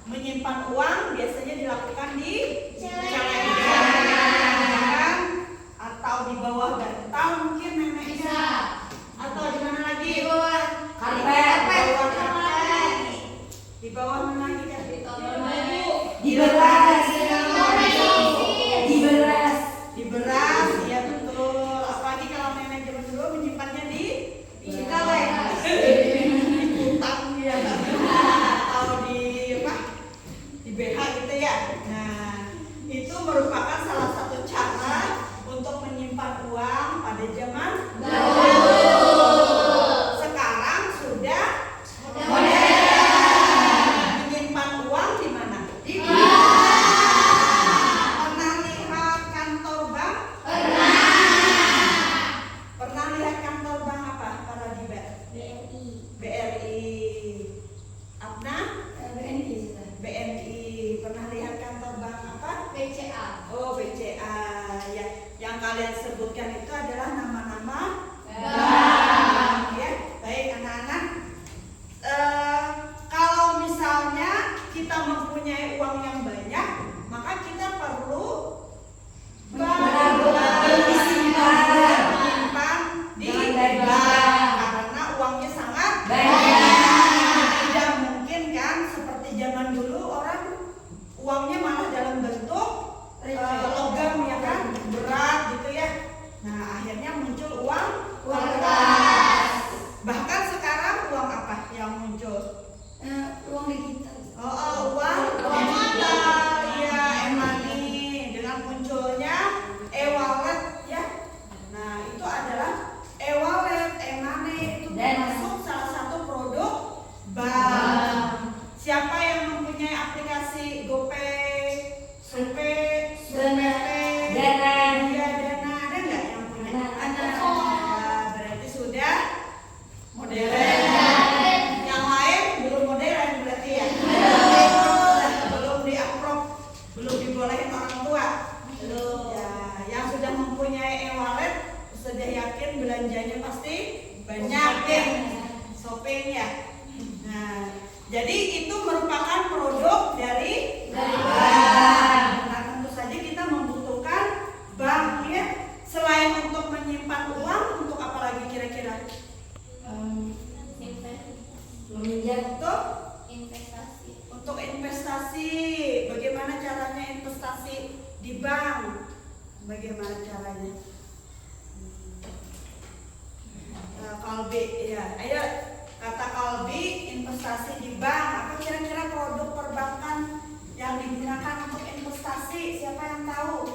Menyimpan uang biasanya dilakukan mempunyai uang yang banyak, maka kita perlu menyimpan di bank karena uangnya sangat banyak. Tidak mungkin kan seperti zaman dulu orang uangnya malah dalam bentuk logam ya kan, berat gitu ya. Nah akhirnya muncul uang kertas. Bahkan sekarang uang apa yang muncul? Uang digital. Uang digital ya, e-money dengan munculnya e-wallet ya. Nah itu adalah e-wallet, e-money itu termasuk salah satu produk bank. Siapa yang mempunyai aplikasi GoPay, SuPay, Dana. Ya Dana, ada nggak yang punya? Ada. Berarti sudah modern. Yang lain belum modern berarti ya. Belum di-approve, belum dibolehin orang tua. Ya, yang sudah mempunyai e-wallet sudah yakin belanjanya pasti banyak ya. Shopping ya. Nah, jadi itu merupakan produk dari bank. Nah, tentu saja kita membutuhkan bank ya. Selain untuk menyimpan uang, untuk apa lagi kira-kira? Untuk investasi. Bagaimana caranya investasi di bank? Bagaimana caranya? Kalbi ya. Ayo kata Kalbi, investasi di bank. Apa kira-kira produk perbankan yang digunakan untuk investasi? Siapa yang tahu?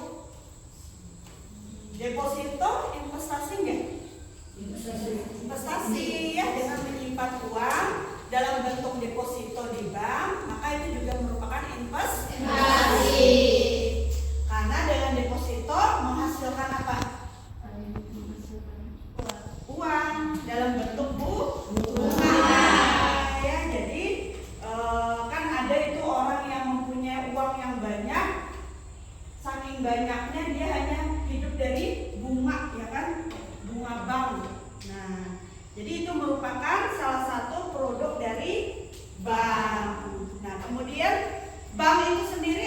Deposito investasi enggak? Investasi ya, dengan menyimpan uang dalam bentuk deposito di bank, maka itu juga merupakan investasi. Karena dengan deposito menghasilkan apa? Uang dalam bentuk bunga. Ya, jadi kan ada itu orang yang mempunyai uang yang banyak, saking banyaknya dia hanya hidup dari bunga, ya kan? Bunga bank. Nah, jadi itu merupakan salah satu produk dari bank. Nah, kemudian bank itu sendiri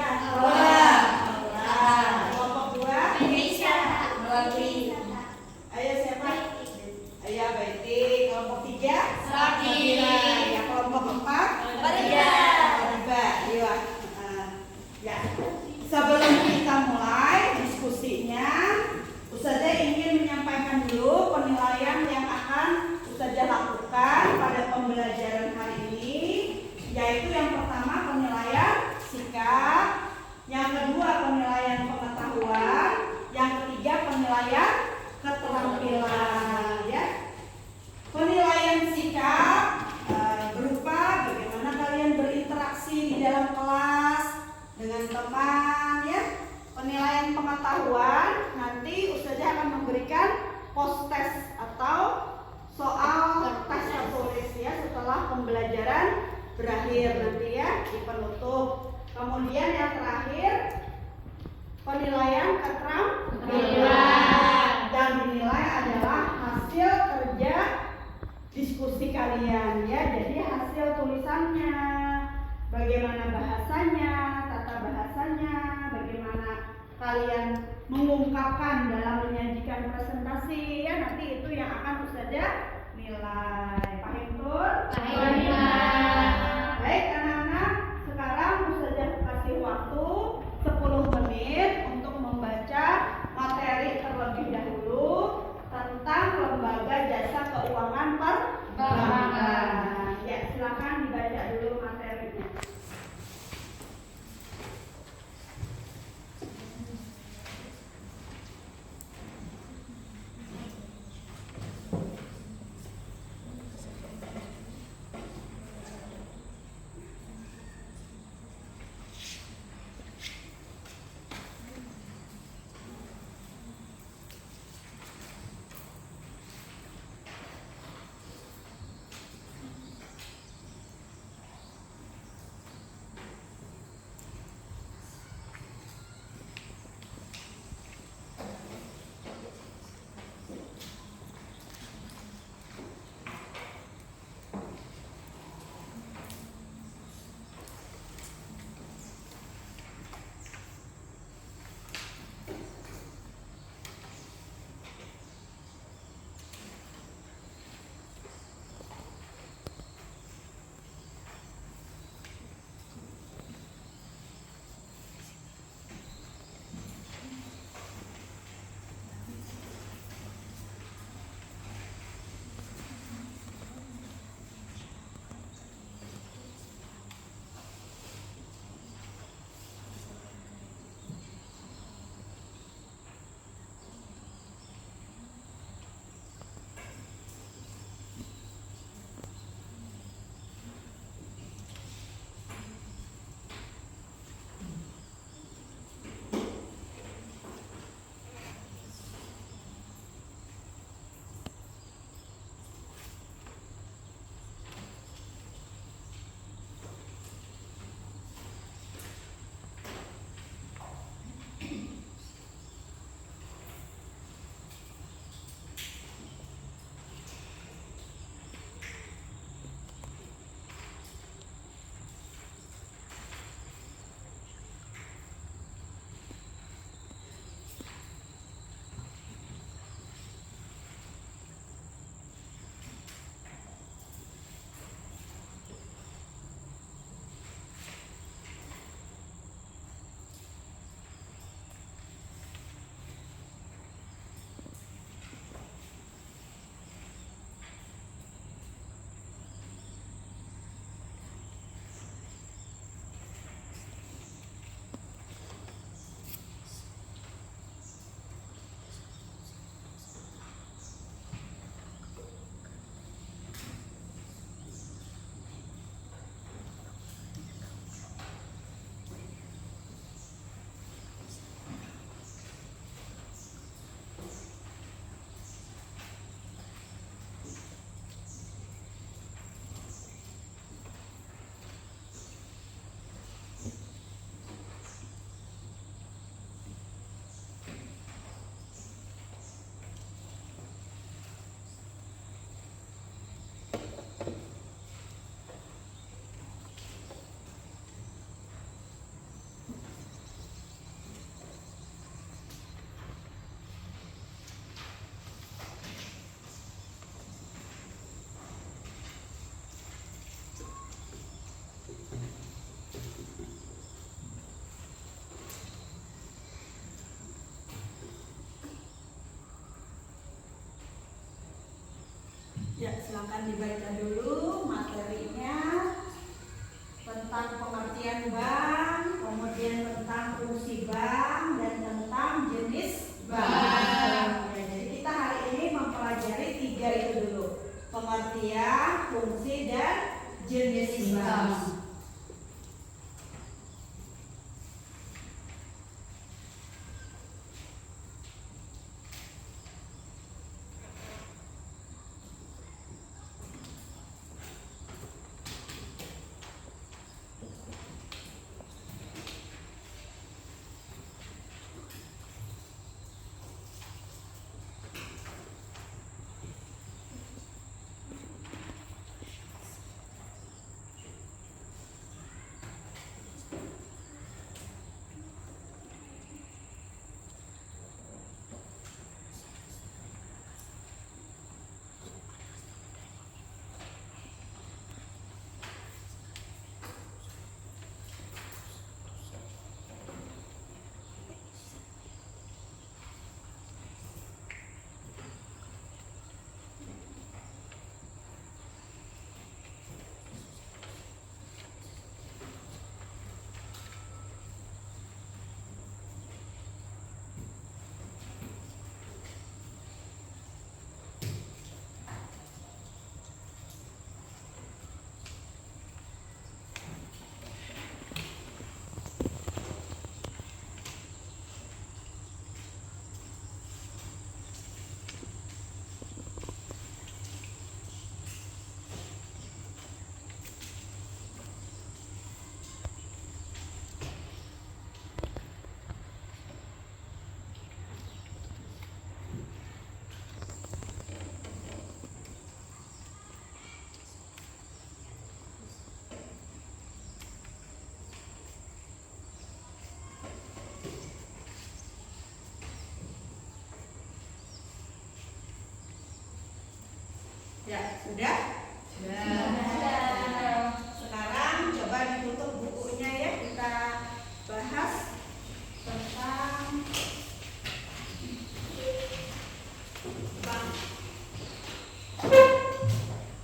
Allah. Kelompok 2. Melati. Ayo siapa? Ayo Baiti. Kelompok 3. Sakira. Ya, kelompok 4. Farida. Iya. Ya. Sebelum kita mulai diskusinya, Ustazah ingin menyampaikan dulu penilaian yang akan Ustazah lakukan pada pembelajaran hari ini, yaitu yang pertama penilaian sikap, yang kedua penilaian pengetahuan, yang ketiga penilaian keterampilan. Ya. Penilaian sikap berupa bagaimana kalian berinteraksi di dalam kelas dengan teman, ya. Penilaian pengetahuan nanti Ustazah akan memberikan post test atau soal tes tertulis ya setelah pembelajaran berakhir nanti ya di penutup. Kemudian yang terakhir penilaian keterampilan dan dinilai adalah hasil kerja diskusi kalian ya. Jadi hasil tulisannya, bagaimana bahasanya, tata bahasanya, bagaimana kalian mengungkapkan dalam menyajikan presentasi ya, nanti itu yang akan Ustazah nilai. Paham tuh? Baik anak-anak, sekarang Ustazah kasih waktu 10 menit untuk membaca materi terlebih dahulu tentang Lembaga Jasa Keuangan Perbankan. Ya, silakan dibaca dulu materinya. silakan dibaca dulu materinya tentang pengertian bank, kemudian tentang fungsi bank dan tentang jenis bank. Ya, jadi kita hari ini mempelajari 3 itu dulu, pengertian, fungsi dan jenis bank. Ya, sudah? Sudah. Sekarang coba ditutup bukunya ya, kita bahas tentang bank.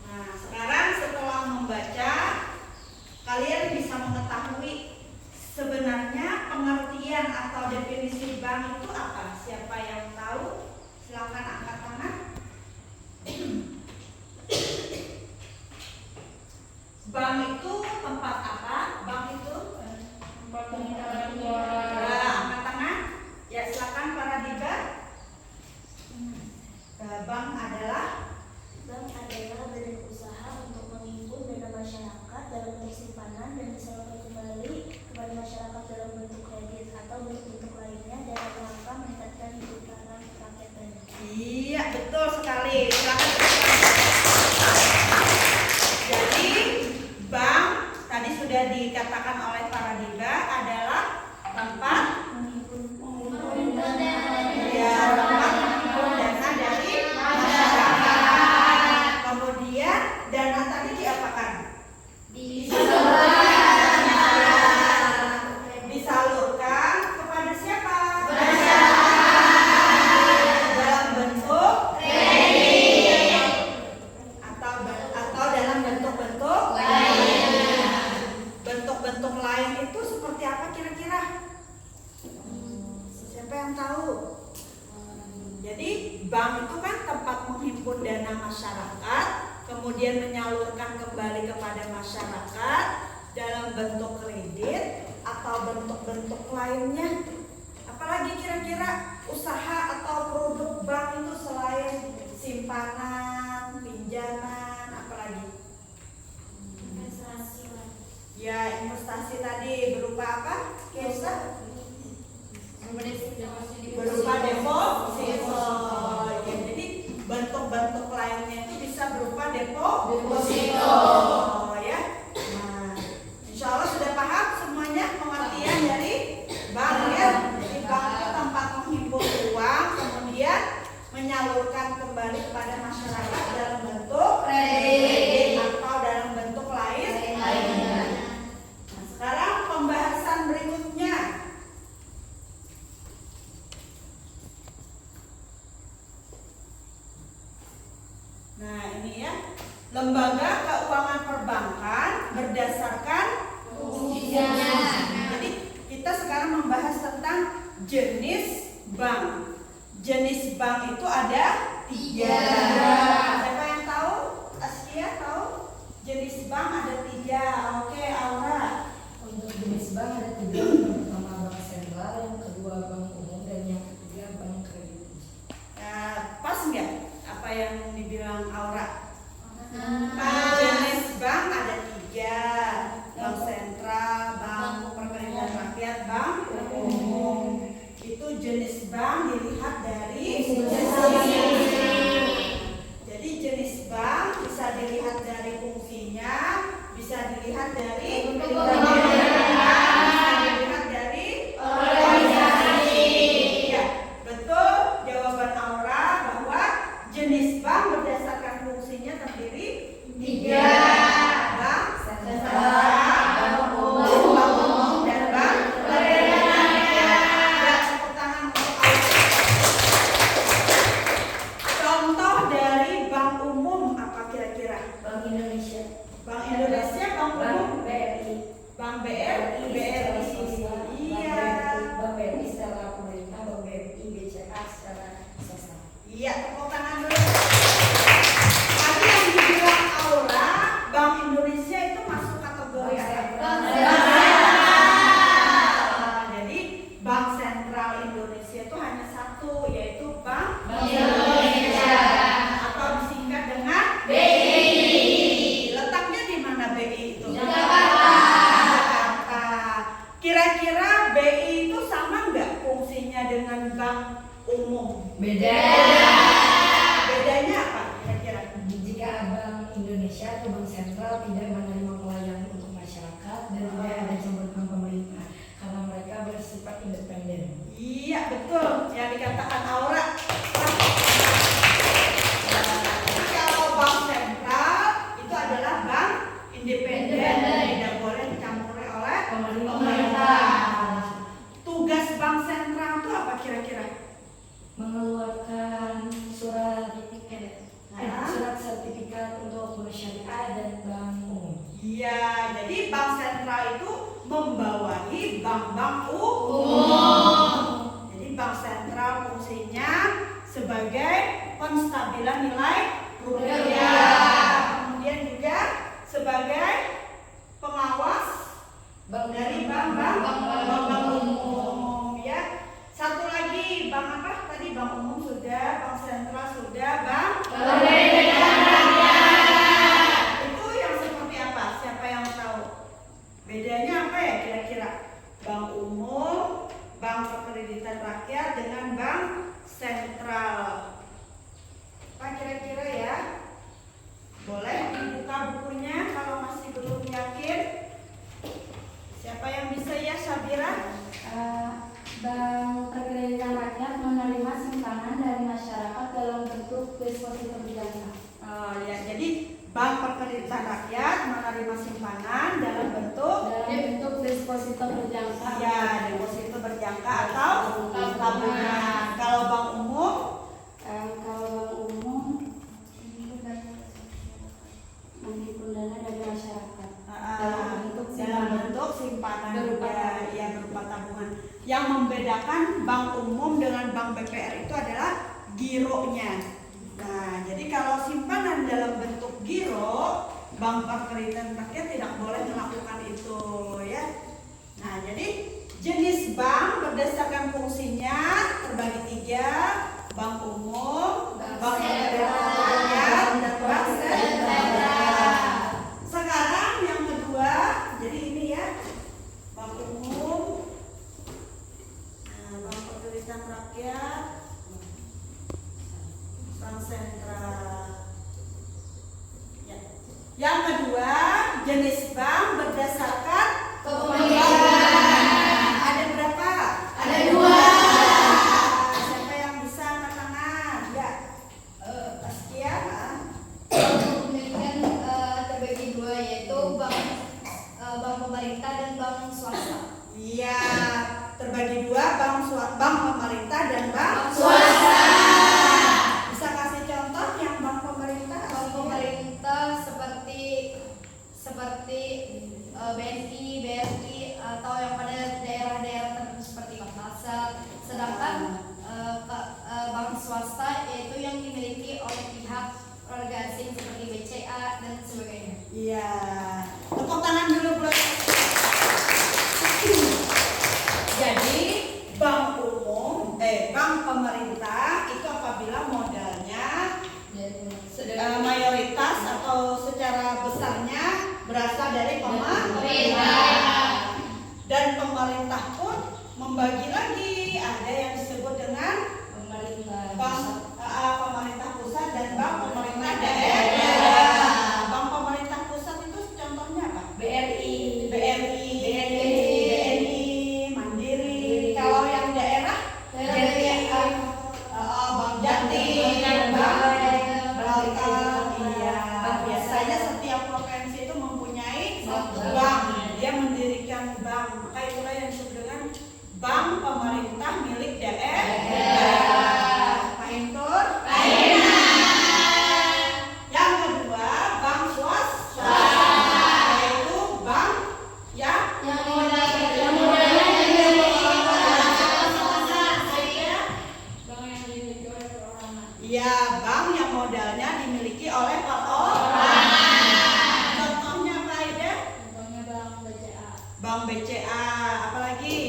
Nah, sekarang setelah membaca, kalian bisa mengetahui sebenarnya pengertian atau definisi bank itu apa? Siapa yang tahu? Silakan angkat tangan. Bank itu tempat apa? Bank itu Tempat penyimpanan uang. nah, angkat tangan. Ya, silakan para diba. Bank adalah badan usaha untuk menghimpun dana masyarakat dalam bentuk simpanan dan disalurkan kembali kepada masyarakat dalam bentuk kredit atau bentuk-bentuk lainnya dalam rangka meningkatkan hutanan rakyat banyak. Iya, betul sekali. Silakan. Jadi, bank tadi sudah dikatakan oleh para diba adalah tempat ya, tempat mengumpul dana dari masyarakat. Kemudian dana tadi diapakan? Disalurkan kepada siapa? Dalam bentuk kredit atau dalam bentuk-bentuk lain. Bentuk-bentuk lain itu seperti apa kira-kira? Siapa yang tahu? Jadi bank itu kan tempat menghimpun dana masyarakat, kemudian menyalurkan kembali kepada masyarakat dalam bentuk kredit atau bentuk-bentuk lainnya. Apalagi kira-kira usaha atau produk bank itu selain simpanan, pinjaman, apalagi? Ya, investasi tadi berupa apa? Kesa? Berupa deposito. Ya, jadi bentuk-bentuk lainnya itu bisa berupa deposito. Ya. Nah, insya Allah sudah paham semuanya pengertian dari bank ya. Jadi bank itu tempat menghimpun uang, kemudian menyalurkan kembali kepada masyarakat dalam bentuk kredit atau dalam bentuk lain. Nah, sekarang pembahasan berikutnya. Nah, ini ya. membahas tentang jenis bank. Jenis bank itu ada 3. Siapa yang tahu? Askia tahu? Jenis bank ada 3. Oke, Aura. Untuk jenis bank ada 3, yang pertama bank sentral, yang kedua bank umum, dan yang ketiga bank kredit. Pas nggak apa yang dibilang Aura? Pas. Jenis bank ada 3, bank sentral, bank perkreditan rakyat, bank umum. Itu jenis bank dilihat dari jadi jenis bank bisa dilihat dari fungsinya, bisa dilihat dari bisa dilihat dari organisasi. Ya, betul jawaban Aura bahwa jenis bank berdasarkan fungsinya terdiri 3. Bank sentral, bank umum, dan bank perkreditan rakyat. Tepuk tangan untuk Aura. Contoh dari bank umum apa kira-kira? Bank Indonesia, Bank Indonesia, bank umum, BRI, bank BRI. Iya. Bank BRI secara pemerintah, bank BRI BCA secara swasta. Iya, tepuk tangan dulu. Tadi yang dibilang Aura, Bank Indonesia itu masuk kategori apa? Jadi Bank Sentral Indonesia itu hanya satu, yaitu Bank Indonesia, atau disingkat dengan BI. Letaknya di mana BI itu? Jakarta. Kira-kira BI itu sama nggak fungsinya dengan bank umum? Beda. Bedanya apa kira-kira? Jika Bank Indonesia atau Bank Sentral tidak menerima pelayanan untuk masyarakat dan tidak ada campur tangan pemerintah karena mereka bersifat independen. Iya, betul yang dikatakan Aura. Jadi kalau bank sentral itu adalah bank independen, tidak boleh dicampuri oleh pemerintah. Tugas bank sentral itu apa kira-kira? Mengeluarkan surat Ah. surat sertifikat untuk bank syariah dan bank umum. Iya, jadi bank sentral itu membawahi bank-bank umum. Jadi bank sentral fungsinya sebagai penstabilan nilai rupiah, kemudian juga sebagai pengawas dari bank-bank umum. Ya, satu lagi bank apa? Tadi bank umum sudah, bank sentral sudah, bank itu yang seperti apa? Siapa yang tahu? Bedanya apa ya kira-kira? Bank umum, bank perkreditan rakyat dengan bank sentral. Apa kira-kira ya? Boleh dibuka bukunya kalau masih belum yakin. Siapa yang bisa ya, Sabira? Bank Perkreditan Rakyat menerima simpanan dari masyarakat dalam bentuk deposito berjangka. Ya, jadi bank perkreditan rakyat menerima simpanan dalam bentuk deposito berjangka. ya deposito berjangka atau tabungan. Kalau bank umum Kalau bank umum menghimpun dana dari masyarakat dalam bentuk simpanan Berupa berupa tabungan. Yang membedakan bank umum dengan bank BPR itu adalah gironya. Nah, jadi kalau simpanan dalam bentuk giro, bank perkreditan rakyat tidak boleh melakukan itu, ya. Nah, jadi jenis bank berdasarkan fungsinya terbagi 3, bank umum, bank perkreditan rakyat, dan bank sentral. Sekarang yang kedua, jadi ini ya, bank umum, bank perkreditan rakyat, bank sentral. Ya. Yang kedua, jenis bank berdasarkan kepemilikan. Ada berapa? Ada 2. Siapa yang bisa angkat tangan? Ya. Askia. Kepemilikan terbagi 2, yaitu bank pemerintah dan bank swasta. Iya, terbagi 2, bank pemerintah dan bank Swasta. Bisa kasih contoh yang bank pemerintah? Bank pemerintah seperti BNI, BRI, atau yang pada daerah-daerah membagi lagi. Ada yang disebut dengan Pemerintah pemerintah pusat dan bank pemerintah daerah. Bank pemerintah pusat itu contohnya apa? BRI, BNI, Mandiri. Kalau yang daerah, Bank Jatim, Bank iya. Biasanya setiap provinsi itu mempunyai bank. Dia mendirikan bank. Maka itulah yang disebut dengan bank pemerintah milik daerah. Paham tur? Yang kedua, bank swasta, yaitu bank yang ya, bank yang modalnya dimiliki oleh perorangan. Contohnya apa Aida? Bank BCA. Apalagi?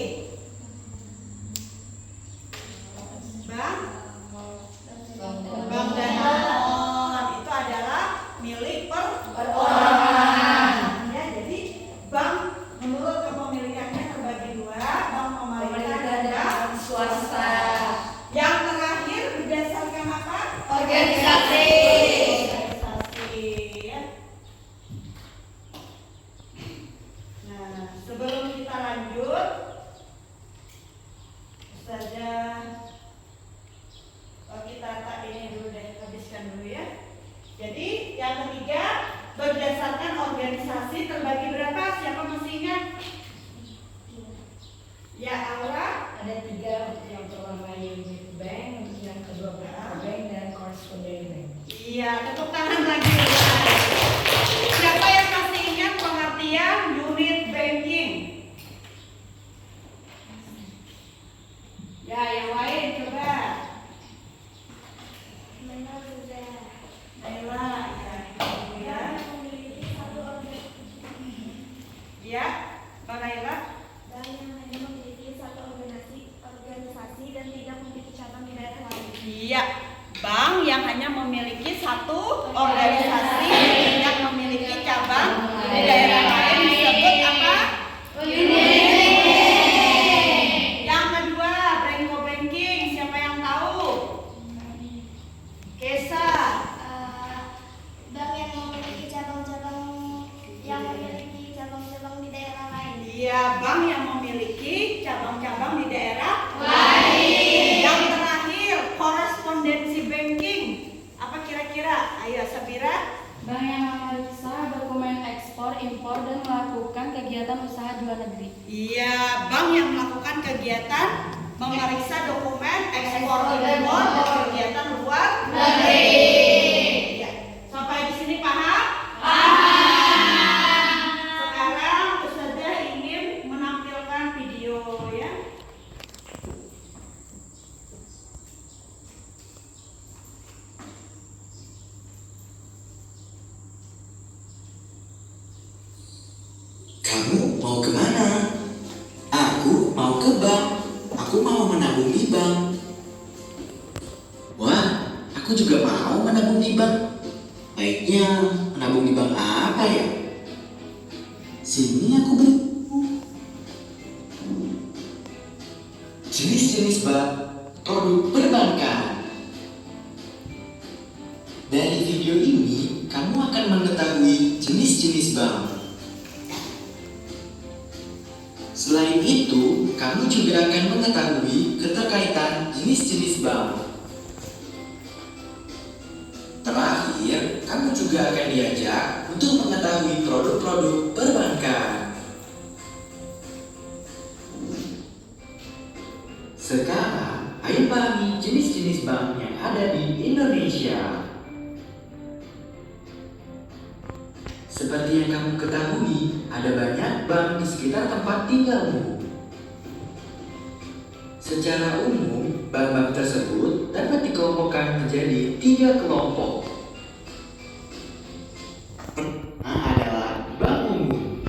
Bank Danamon. Itu adalah milik perorangan. Ya, jadi bank menurut kepemilikannya terbagi dua, bank pemerintah dan bank swasta. Yang terakhir berdasarkan apa? Organisasi. Ya. Nah, sebelum kita lanjut, Ustazah, kita tak ini dulu deh, habiskan dulu ya. Jadi yang ketiga, berdasarkan organisasi terbagi berapa? Siapa masih ingat? Ya, Aura. Ada 3, untuk yang pertama unit bank, untuk yang kedua bank dan correspondent bank. Iya, tepuk tangan lagi. Siapa yang masih ingat pengertian unit banking? Ya, yang lain coba. Naila, ya. Ya, Mbak Naila. Dan yang hanya memiliki satu organisasi dan tidak memiliki cabang di daerah lain. Iya, bank yang hanya memiliki satu organisasi, tidak memiliki cabang di daerah lain disebut apa? Yang kedua, Brenko Banking. Siapa yang tahu? Kesa. Bank yang memiliki cabang-cabang di daerah lain. Iya, bank yang memiliki cabang-cabang di daerah lain. Yang terakhir, korespondensi banking. Apa kira-kira? Ayo, Sabira. Bank yang memeriksa dokumen ekspor, impor, dan melakukan kegiatan usaha di luar negeri. Iya, bank yang melakukan kegiatan memeriksa dokumen ekspor impor dan kegiatan luar negeri. Iya. Sampai di sini paham? Sekarang Ustazah ingin menampilkan video ya. Kamu mau kemana? Aku mau ke bank. Aku mau menabung di bank. Wah, aku juga mau menabung di bank. Baiknya menabung di bank apa ya? Sini aku beri. Jenis-jenis bank, produk perbankan. Dari video ini, kamu akan mengetahui jenis-jenis bank. Selain itu, kamu juga akan mengetahui keterkaitan jenis-jenis bank. Terakhir, kamu juga akan diajak untuk mengetahui produk-produk perbankan. Sekarang, ayo pahami jenis-jenis bank yang ada di Indonesia. Seperti yang kamu ketahui, ada banyak bank di sekitar tempat tinggalmu. Secara umum, bank-bank tersebut dapat dikelompokkan menjadi 3 kelompok. Pertama adalah bank umum.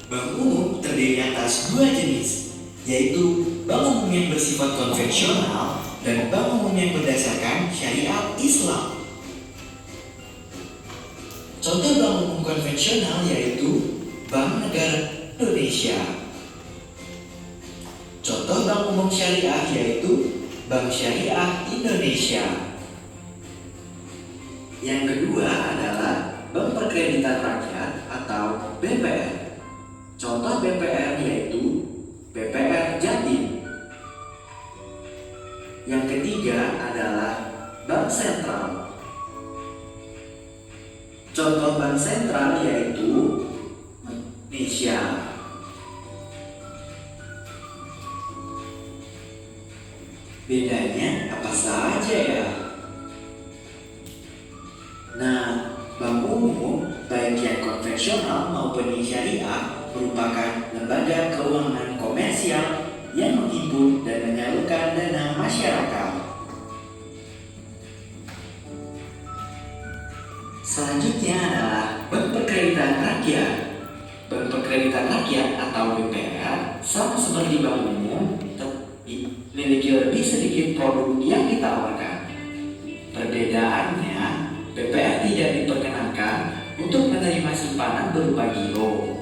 Bank umum terdiri atas 2 jenis, yaitu bank umum yang bersifat konvensional dan bank umum yang berdasarkan syariat Islam. Contoh bank umum konvensional yaitu Bank Negara Indonesia. Contoh bank umum syariah yaitu Bank Syariah Indonesia. Yang kedua adalah Bank Perkreditan Rakyat atau BPR. Contoh BPR yaitu BPR Jatim. Yang ketiga adalah Bank Sentral. Contoh bank sentral yaitu Indonesia. Bedanya apa saja ya? Nah, bank umum baik yang konvensional maupun yang syariah merupakan lembaga keuangan komersial yang menghimpun dan menyalurkan dana masyarakat. Selanjutnya adalah Bank Perkreditan Rakyat. Bank Perkreditan Rakyat atau BPR sama seperti bank umum, tapi memiliki lebih sedikit produk yang ditawarkan. Perbedaannya, BPR tidak diperkenankan untuk menerima simpanan berupa giro,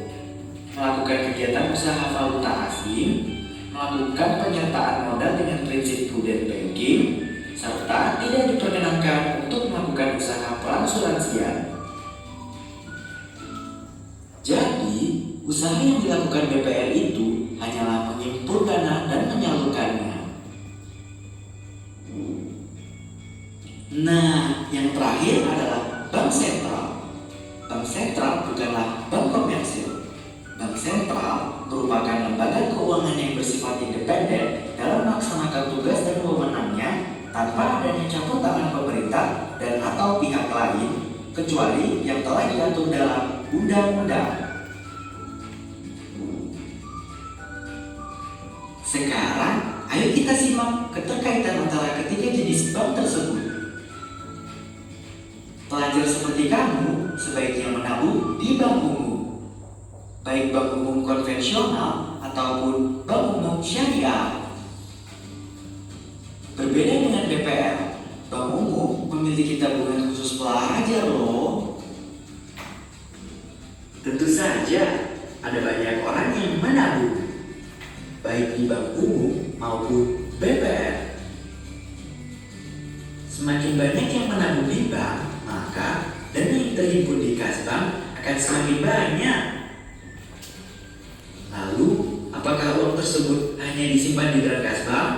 melakukan kegiatan usaha valuta asing, melakukan penyertaan modal dengan prinsip prudent banking, serta tidak diperkenankan untuk melakukan usaha perasuransian. Jadi, usaha yang dilakukan BPR itu hanyalah mengimpun dana dan menyalurkannya. Nah, yang terakhir adalah Bank Sentral. Bank Sentral bukanlah bank komersil. Bank Sentral merupakan lembaga keuangan yang bersifat independen dalam melaksanakan tugas dan wewenangnya tanpa adanya campur tangan pemerintah dan atau pihak lain kecuali yang telah diatur dalam undang-undang. Sekarang, ayo kita simak keterkaitan antara ketiga jenis bank tersebut. Pelajar seperti kamu sebaiknya menabung di bank umum, baik bank umum konvensional ataupun bank umum syariah. Berbeda dengan BPR, bank umum memiliki tabungan khusus pelajar loh. Tentu saja ada banyak orang yang menabung, baik di bank umum maupun BPR. Semakin banyak yang menabung di bank, maka dana yang terhimpun di kas bank akan semakin banyak. Lalu, apakah uang tersebut hanya disimpan di dalam kas bank?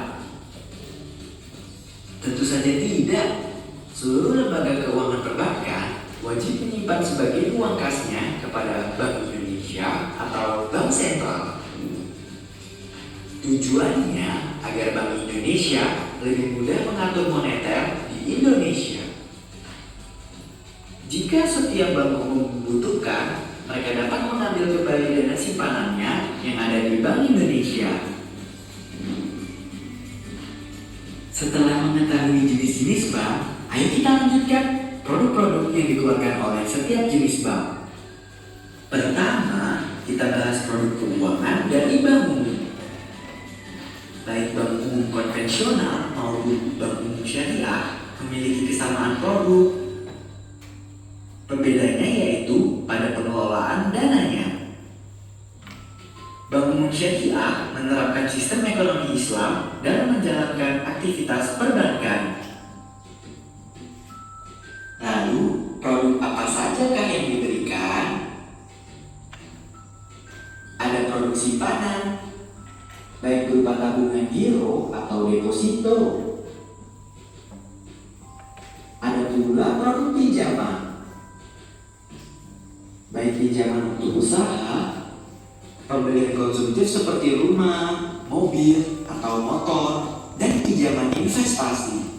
Tentu saja tidak. Seluruh lembaga keuangan perbankan wajib menyimpan sebagian uang kasnya kepada Bank Indonesia atau Bank Sentral. Tujuannya agar Bank Indonesia lebih mudah mengatur moneter di Indonesia. Jika setiap bank umum membutuhkan, mereka dapat mengambil kembali dana simpanannya yang ada di Bank Indonesia. Setelah mengetahui jenis-jenis bank, ayo kita lanjutkan produk-produk yang dikeluarkan oleh setiap jenis bank. Pertama, kita bahas produk keuangan dari bank umum. Baik bank umum konvensional maupun bank umum syariah memiliki kesamaan produk. Perbedaannya yaitu pada pengelolaan dananya. Bank umum syariah menerapkan sistem ekonomi Islam dalam menjalankan aktivitas perbankan. Lalu, produk apa sajakah yang diberikan? Ada produk simpanan, baik berupa tabungan giro atau deposito. Ada pula produk pinjaman, baik pinjaman untuk usaha, pembelian konsumtif seperti rumah, mobil, atau motor, dan pinjaman investasi.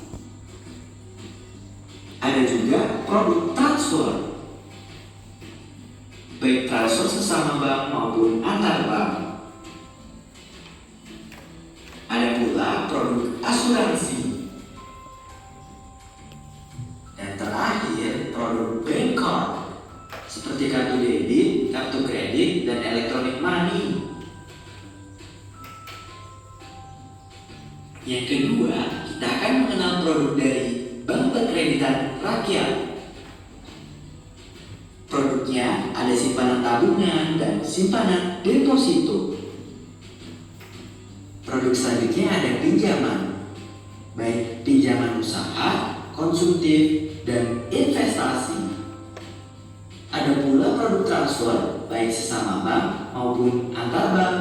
Ada juga produk transfer, baik transfer sesama bank maupun antar bank. Ada pula produk asuransi. Dan terakhir, produk bank card, seperti kartu debit, kartu kredit, dan electronic money. Yang kedua, kita akan mengenal produk dari Bank Perkreditan Rakyat. Produknya ada simpanan tabungan dan simpanan deposito. Produk selanjutnya ada pinjaman, baik pinjaman usaha, konsumtif, dan investasi. Ada pula produk transfer, baik sesama bank maupun antar bank.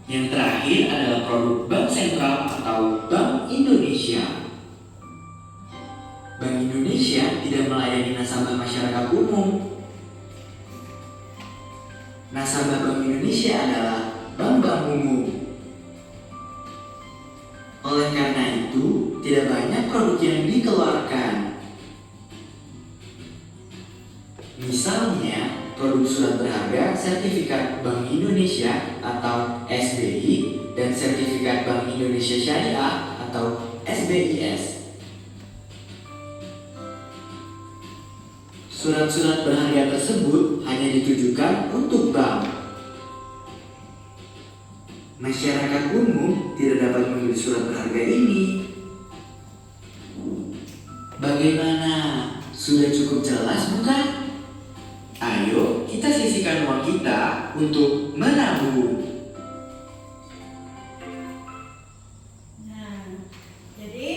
Yang terakhir adalah produk bank sentral atau Bank Indonesia. Bank Indonesia tidak melayani nasabah masyarakat umum. Nasabah Bank Indonesia adalah bank-bank umum. Oleh karena itu, tidak banyak produk yang dikeluarkan. Misalnya, produk surat berharga sertifikat Bank Indonesia atau SBI dan sertifikat Bank Indonesia Syariah atau SBIS. Surat-surat berharga tersebut hanya ditujukan untuk bank. Masyarakat umum tidak dapat membeli surat berharga ini. Bagaimana? Sudah cukup jelas bukan? Ayo kita sisihkan uang kita untuk menabung. Nah, jadi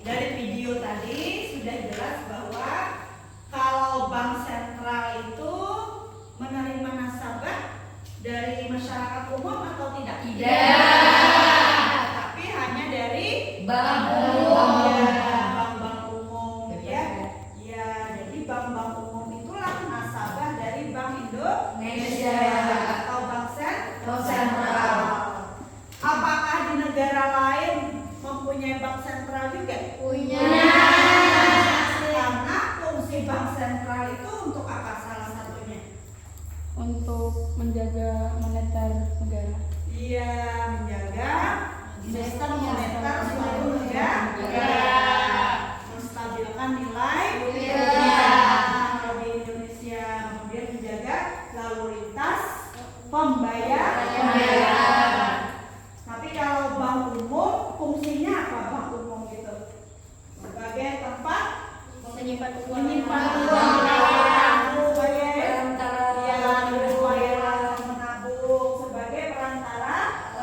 dari video tadi sudah jelas bahwa kalau bank sentral itu menerima nasabah dari masyarakat umum atau tidak? Tidak. Tapi hanya dari Bank bank-bank umum ya. Ya, jadi bank-bank umum itulah nasabah dari Bank Indonesia atau bank sentral. Apakah di negara lain mempunyai bank sentral juga? Punya. Karena fungsi bank sentral itu untuk apa salah satunya? Untuk menjaga moneter negara. Iya, menjaga sistem moneter suatu negara, menstabilkan nilai kalau di Indonesia, kemudian menjaga lalu lintas pembayaran. Tapi kalau bank umum fungsinya apa? Bank umum itu sebagai tempat Menyimpan uang. menyimpan uang, menabung sebagai perantara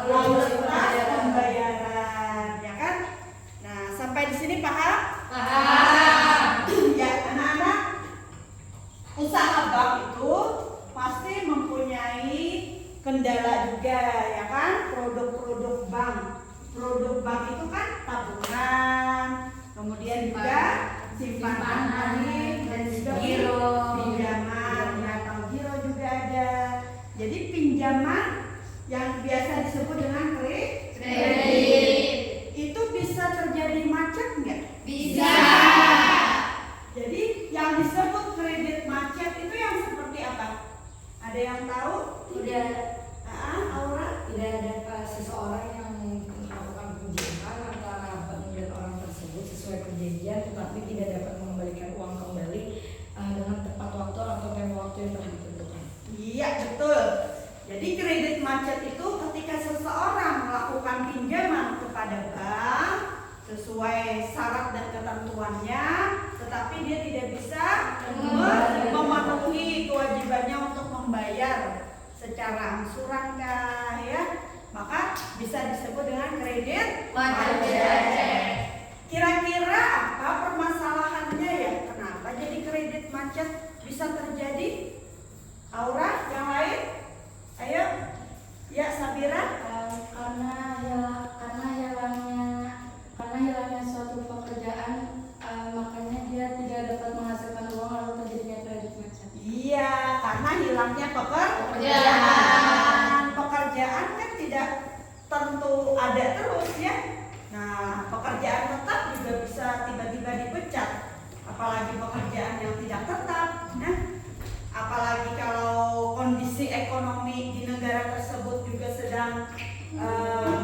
lalu lintas pembayaran, ya kan? Nah, sampai di sini paham? Ya, anak-anak, usaha bank itu pasti mempunyai kendala juga, ya kan? Produk-produk bank. Produk bank itu kan tabungan, kemudian juga simpanan dan juga Giro. pinjaman, ya, atau giro juga ada. Jadi pinjaman yang biasa disebut dengan kredit itu bisa terjadi macet nggak? Bisa. Jadi yang disebut kredit macet itu yang seperti apa? Ada yang tahu? Tidak, Aura? tidak ada seseorang yang melakukan pinjaman antara bank dan orang tersebut sesuai perjanjian, tetapi tidak dapat mengembalikan uang kembali dengan tepat waktu atau tempo waktu yang telah ditentukan. Iya, betul. Jadi kredit macet itu ketika seseorang melakukan pinjaman kepada bank sesuai syarat dan ketentuannya, tetapi dia tidak bisa memenuhi kewajibannya untuk membayar secara angsuran kah, ya, maka bisa disebut dengan kredit macet. Kira-kira apa permasalahannya ya? Kenapa jadi kredit macet bisa terjadi? Aura, yang lain? Ayo, ya Sabira. Karena hilangnya suatu pekerjaan, makanya dia tidak dapat menghasilkan uang lalu terjadinya kredit macet. Iya, karena hilangnya pekerjaan kan tidak tentu ada terus ya. Nah, pekerjaan tetap juga bisa tiba-tiba dipecat, apalagi pekerjaan yang tidak tetap. Nah, apalagi kalau kondisi ekonomi di negara tersebut juga sedang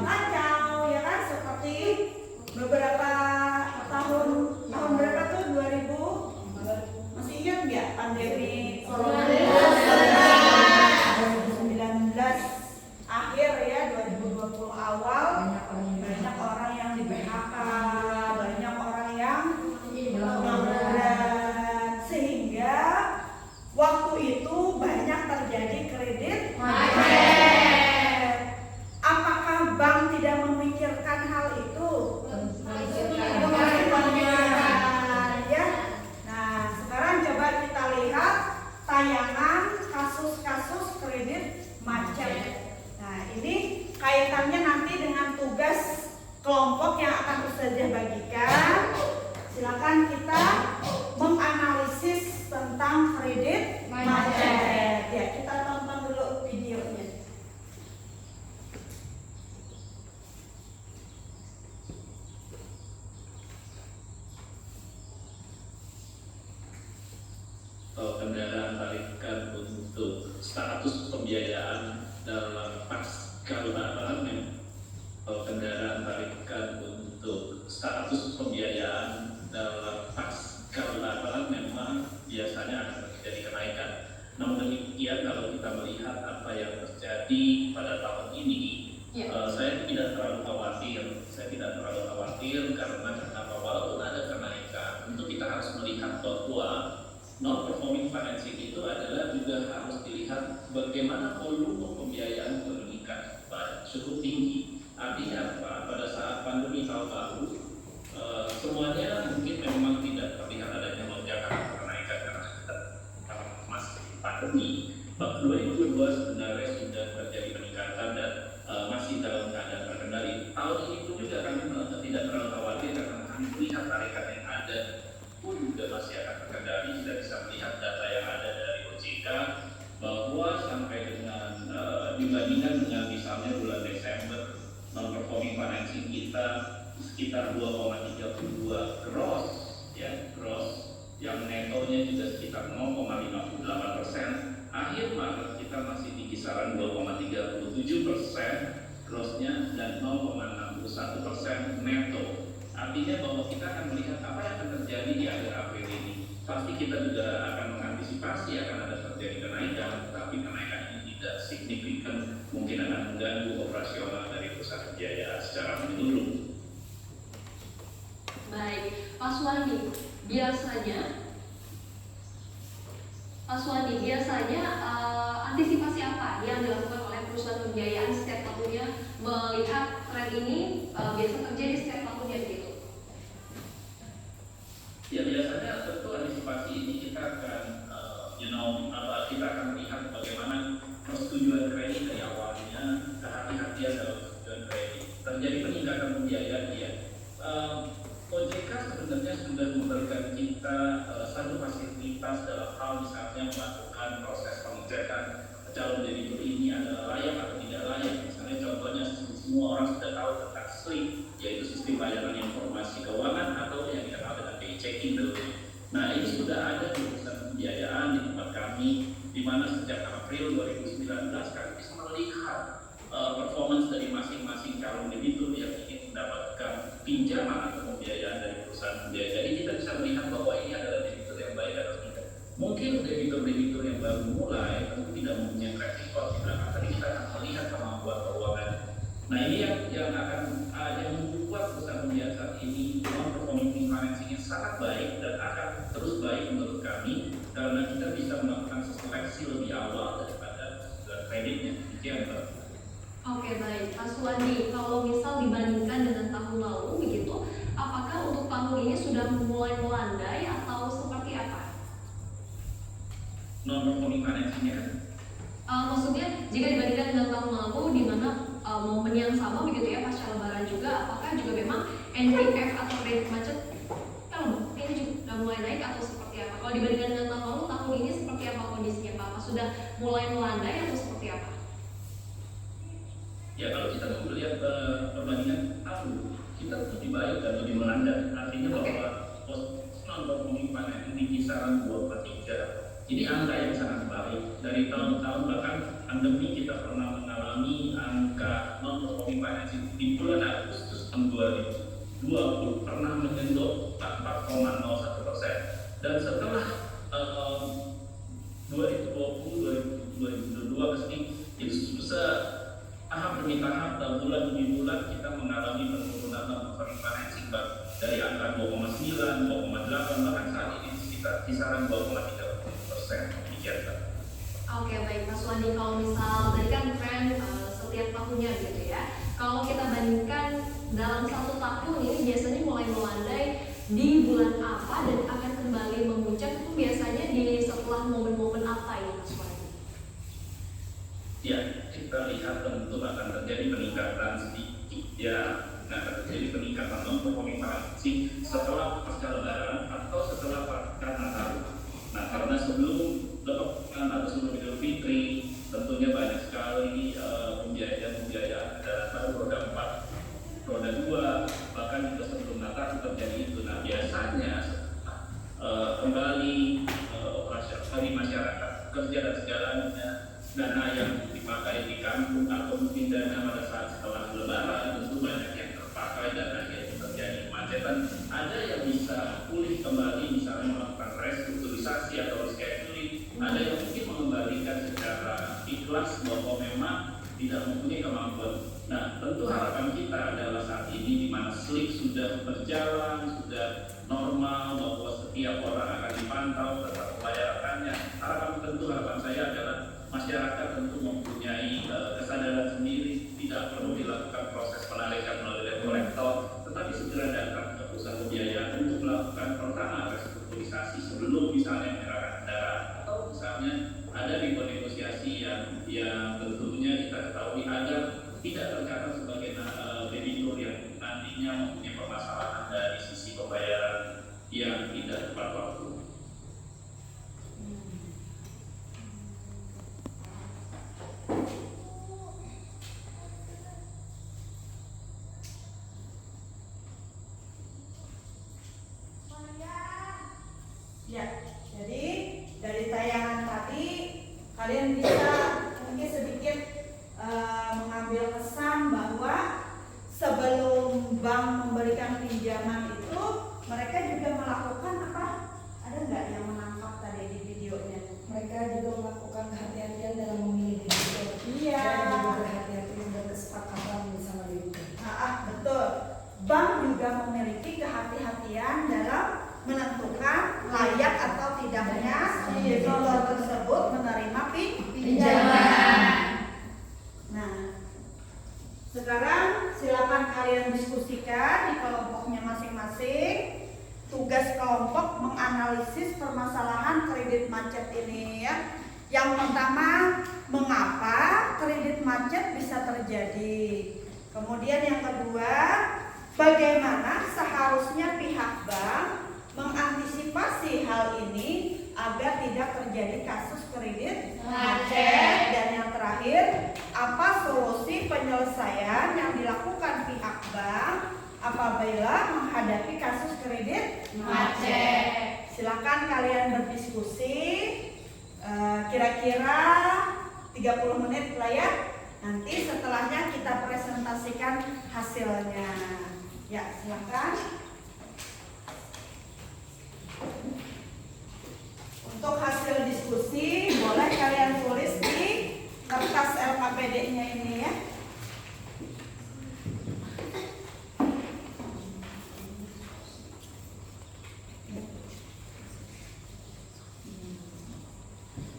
kacau, ya kan? Seperti beberapa tahun berapa tuh? 2000, masih ingat nggak pandemi corona 2019 akhir ya, 2020 awal, banyak orang yang di PHK, banyak orang yang pengangguran, sehingga waktu itu banyak terjadi kredit macet. kelompok yang akan Ustazah bagikan. Silakan kita menganalisis tentang kredit macet. Ya, kita tonton dulu videonya. Kendaraan tarikan untuk status pembiayaan dalam pasca lebaran, kendaraan tarikan untuk status pembiayaan dalam pasca lebaran memang biasanya akan terjadi kenaikan. Namun demikian kalau kita melihat apa yang terjadi pada tahun ini, saya tidak terlalu khawatir. Karena walaupun ada kenaikan, tentu kita harus melihat bahwa non-performing financing itu adalah juga harus dilihat bagaimana volume pembiayaan meningkat cukup tinggi. Artinya apa? Pada saat pandemi tahun lalu, semuanya mungkin memang tidak terlihat adanya lonjakan kenaikan karena masih pandemi. 2022 sebenarnya sudah terjadi peningkatan dan masih dalam keadaan terkendali. Tahun ini pun juga kami tidak terlalu khawatir karena kami melihat tarikan yang ada pun juga masih akan terkendali. Kita bisa melihat data yang ada dari OJK bahwa sampai dengan dibandingkan dengan misalnya bulan Desember, non-performing financing kita sekitar 2,32 gross, yang netonya juga sekitar 0,58%. Akhir Maret kita masih di kisaran 2,37% grossnya dan 0,61% neto. Artinya bahwa kita akan melihat apa yang akan terjadi di akhir April ini. Pasti kita juga akan mengantisipasi akan ada terjadi kenaikan, tapi kenaikan ini tidak signifikan, mungkin akan mengganggu operasional dari perusahaan pembiayaan secara menyeluruh. Baik, Pak Suwandi, biasanya antisipasi apa yang dilakukan oleh perusahaan pembiayaan setiap tahunnya melihat tren ini biasa terjadi setiap tahunnya gitu? Ya biasanya tentu antisipasi ini kita akan kita akan melihat bagaimana persetujuan kredit dari awalnya, kehati-hatian dalam persetujuan kredit. Terjadi peningkatan pembiayaan OJK sebenarnya sudah memberikan kita satu fasilitas dalam hal misalnya melakukan proses pengecekan calon debitur ini adalah layak atau tidak layak. Misalnya contohnya semua orang sudah tahu tentang SLIP, yaitu sistem layanan informasi keuangan atau yang dikenal dengan BI checking dulu. Nah ini sudah ada di perusahaan pembiayaan di tempat kami, di mana sejak April 2019 kami bisa melihat performance dari masing-masing calon debitur yang ingin mendapatkan pinjaman atau pembiayaan dari perusahaan pembiayaan. Jadi kita bisa melihat bahwa ini adalah debitur yang baik atau tidak. Mungkin debitur-debitur yang baru mulai tentu tidak mempunyai track record di belakang, tapi kita akan melihat kemampuan keuangan. Nah ini yang akan yang membuat perusahaan pembiayaan saat ini non-performing financing yang sangat baik dan akan terus baik menurut kami karena kita bisa melakukan seleksi lebih awal daripada kreditnya. Demikian Pak. Oke baik, Pak Suwandi, kalau misal dibandingkan dengan tahun lalu begitu, apakah untuk tahun ini sudah mulai melandai atau seperti apa? Non-performing financing-nya kan? Maksudnya jika dibandingkan dengan tahun lalu di mana momen yang sama begitu ya pasca lebaran juga, apakah juga memang NPF atau kredit macet kalau ini juga sudah mulai naik atau seperti apa? Kalau dibandingkan dengan tahun lalu, tahun ini seperti apa kondisinya Pak? Apa sudah mulai melandai atau seperti apa? Ya kalau kita melihat perbandingan tahun, kita lebih baik dan lebih melandai. Artinya bahwa non-performing financing di kisaran 2,3. Ini angka yang sangat baik. Dari tahun-tahun bahkan pandemi kita pernah mengalami angka non-performing financing di bulan Agustus tahun 2020 pernah menyentuh 4,01%. Dan setelah 2020-2022 kesini itu tahap demi tahap bulan demi bulan kita mengalami penurunan non-performing financing dari angka 2,9, 2,8 bahkan saat ini sekitar kisaran 2,3%. Oke baik Mas Wandi, kalau misal tadi kan tren setiap tahunnya gitu ya, kalau kita bandingkan dalam satu tahun ini biasanya mulai melandai di bulan apa dan akan kembali memuncak itu biasanya di setelah momen-momen apa ini Mas Wandi? Ya, kita lihat tentu akan terjadi peningkatan sedikit ya. Nah, terjadi tentu harapan kita adalah saat ini di mana SLIK sudah berjalan, sudah normal, bahwa setiap orang akan dipantau tentang pelayarannya. Harapan saya adalah masyarakat tentu mempunyai kesadaran sendiri, tidak perlu dilakukan proses penarikan melalui debt collector, tetapi segera datang ke pusat pembiayaan untuk melakukan pertama restrukturisasi sebelum misalnya menyerahkan kendaraan, atau misalnya ada negosiasi yang tentunya kita ketahui agar tidak tercatat sebagai debitur yang nantinya mempunyai permasalahan dari sisi pembayaran yang tidak tepat waktu. Ya, jadi dari tayangan tadi kalian bisa mungkin sedikit mengambil kesan bahwa sebelum bank memberikan pinjaman itu mereka juga melakukan apa? Ada nggak yang menangkap tadi di videonya? Mereka juga melakukan kehati-hatian dalam memilih debitur. Iya. Dan juga berhati-hati berkesepakatan bersama debitur. Betul. Bank juga memiliki kehati-hatian dalam menentukan layak atau tidaknya debitur tersebut menerima pinjaman. Nah, sekarang silakan kalian diskusikan di kelompoknya masing-masing. Tugas kelompok menganalisis permasalahan kredit macet ini ya. Yang pertama, mengapa kredit macet bisa terjadi? Kemudian yang kedua, bagaimana seharusnya pihak bank mengantisipasi hal ini agar tidak terjadi kasus kredit macet. Dan yang terakhir, apa solusi penyelesaian yang dilakukan pihak bank apabila menghadapi kasus kredit macet? Silakan kalian berdiskusi, kira-kira 30 menit lah ya. Nanti setelahnya kita presentasikan hasilnya. Ya, silakan. Untuk hasil diskusi boleh kalian tulis di kertas LKPD-nya ini ya.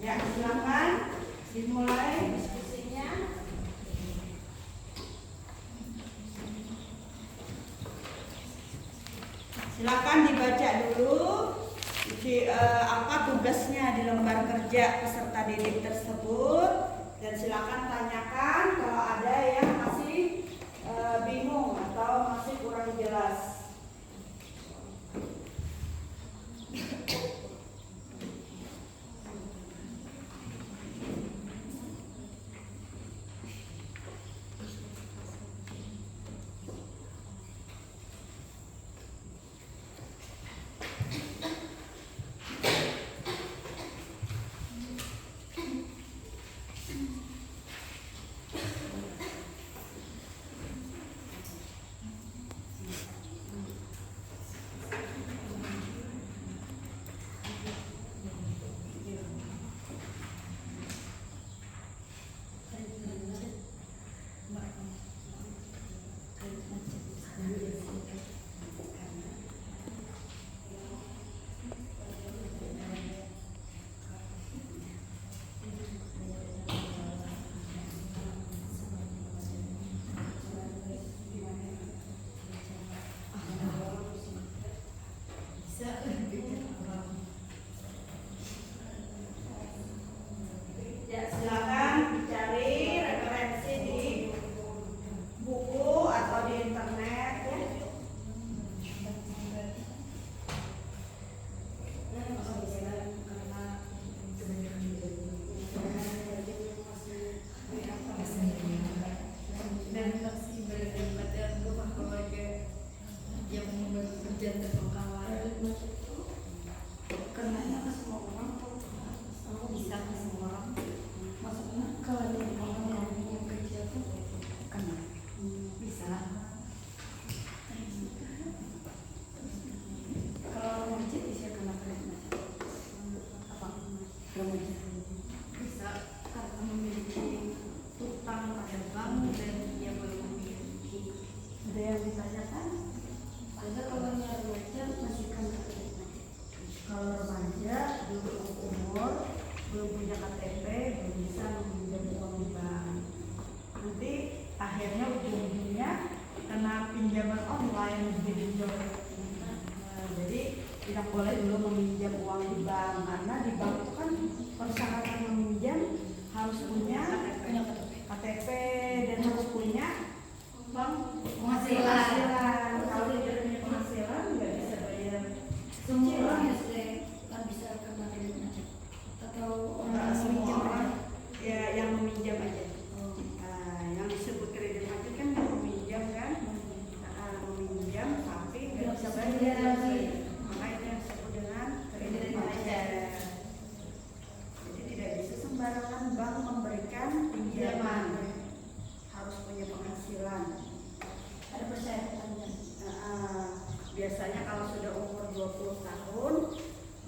Ya, silakan dimulai diskusinya. Silakan dibaca dulu apa tugasnya di lembar kerja peserta didik tersebut, dan silakan tanyakan kalau ada yang masih bingung atau masih kurang jelas. yang ditanyakan? Ada kalau yang remaja masih kan kredit macet. Kalau remaja belum umur, belum punya KTP, belum bisa meminjam uang di bank. Nanti akhirnya ujung-ujungnya kena pinjaman online jadi jadi tidak boleh dulu meminjam uang di bank, karena di bank itu kan persyaratan meminjam harus punya KTP dan harus punya penghasilan. Kalau tidak punya penghasilan nggak bisa bayar Semua orang ya sudah kan bisa kena kredit macet atau Nggak semua meminjam orang, aja? ya yang meminjam aja. Nah, yang disebut kredit macet kan yang meminjam kan, meminjam tapi nggak bisa bayar, makanya yang disebut dengan kredit macet. Jadi tidak bisa sembarangan bank memberikan pinjaman, harus punya penghasilan. Ada persyaratannya. Biasanya kalau sudah umur 20 tahun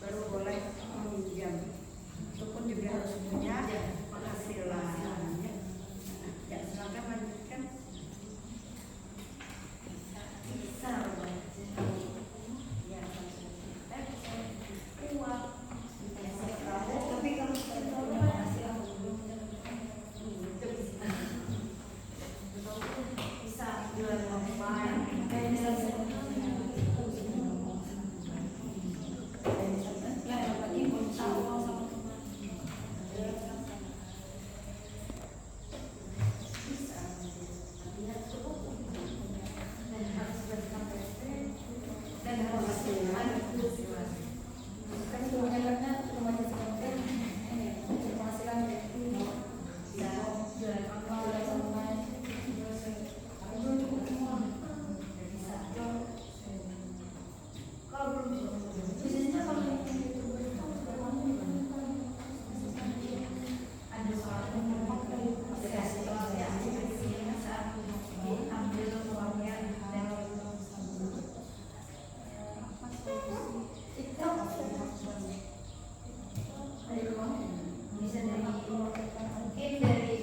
baru boleh meminjam. Itu pun juga harus punya penghasilan. Ya, silakan lanjutkan. Bisa tapi kalau sudah tahu penghasilan bisa jual online kayak misalnya ya dapat info tahu sama teman bisa artinya cukup dan harus berKTP dan harus penghasilan kan semuanya karena remaja sekarang ini penghasilan ya jual online belum cukup semua bisa kalau belum bisnisnya kalau yang YouTuber itu ada soal aplikasi saat diambil uangnya dan TikTok dari uang bisa dari mungkin dari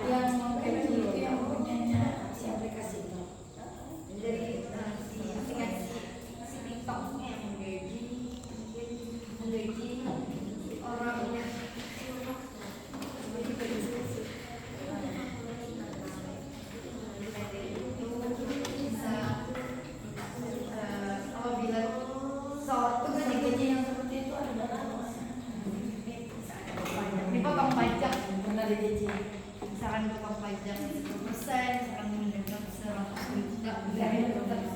yang mau kayak gitu yang punyanya si aplikasi itu dari si aplikasi si TikTok yang menggaji orangnya bisa apabila seorang tugas digaji yang seperti itu ada dipotong pajak benar digaji misalkan dipotong pajak 10%, misalkan mendapat 100 juta dari tetap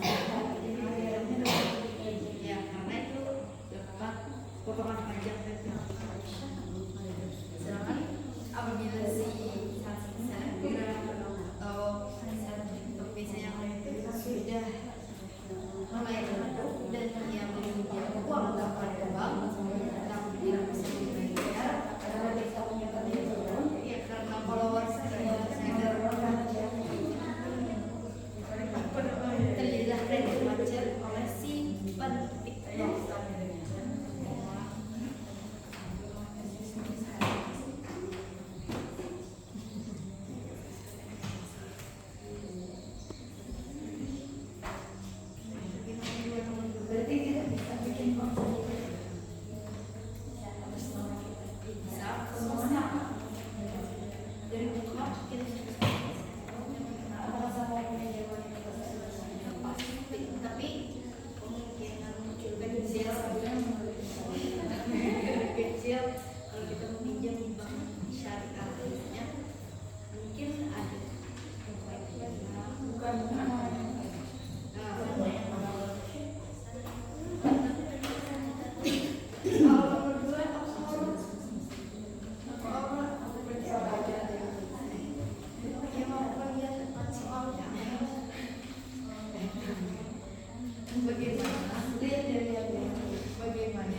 ya karena itu dapat potongan pajak dan sedangkan apabila si selebgram atau bisa yang lain itu sudah melayani dan dia meminjam uang kepada bank tapi tidak bisa dibayar karena bisa punya ya karena followers terjadilah kredit macet oleh si TikTok. Berarti tidak bisa bikin konten bisa semuanya dari buka kita sama punya jawaban pasti tapi kemungkinan muncul kecil kecil kalau kita meminjam di bank syariah mungkin ada bukan bagaimana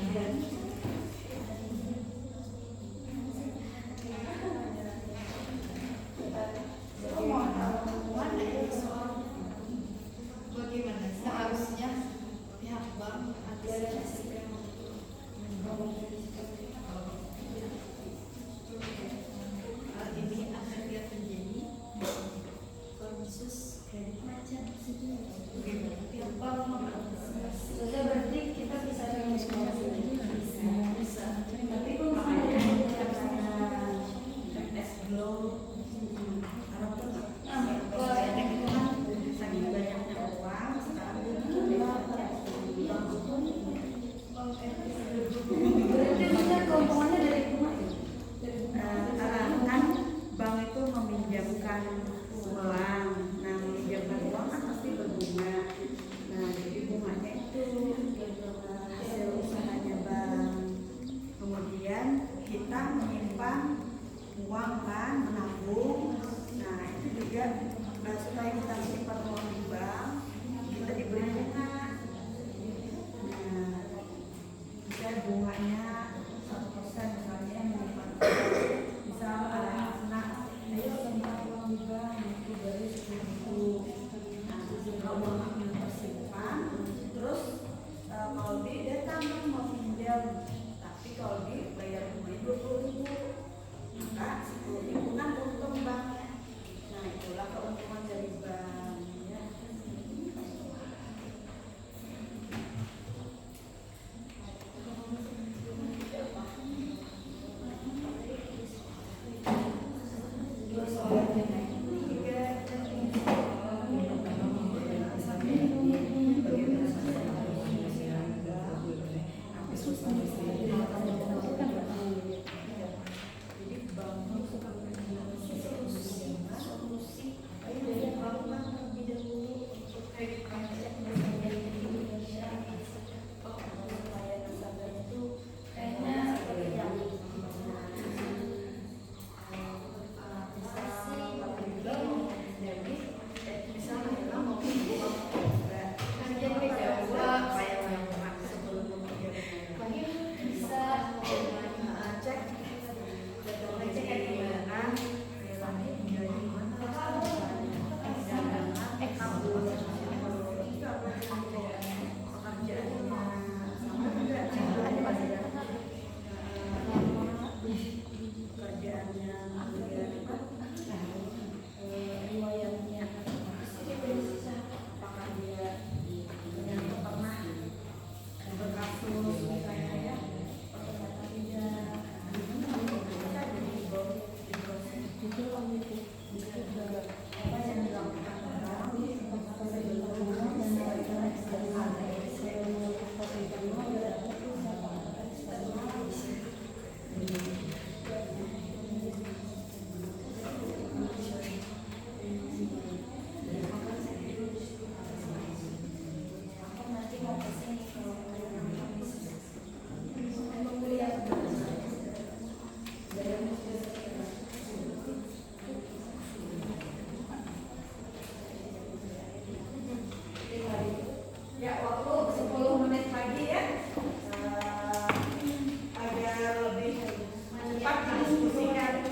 cepat didiskusikan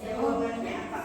jawabannya apa.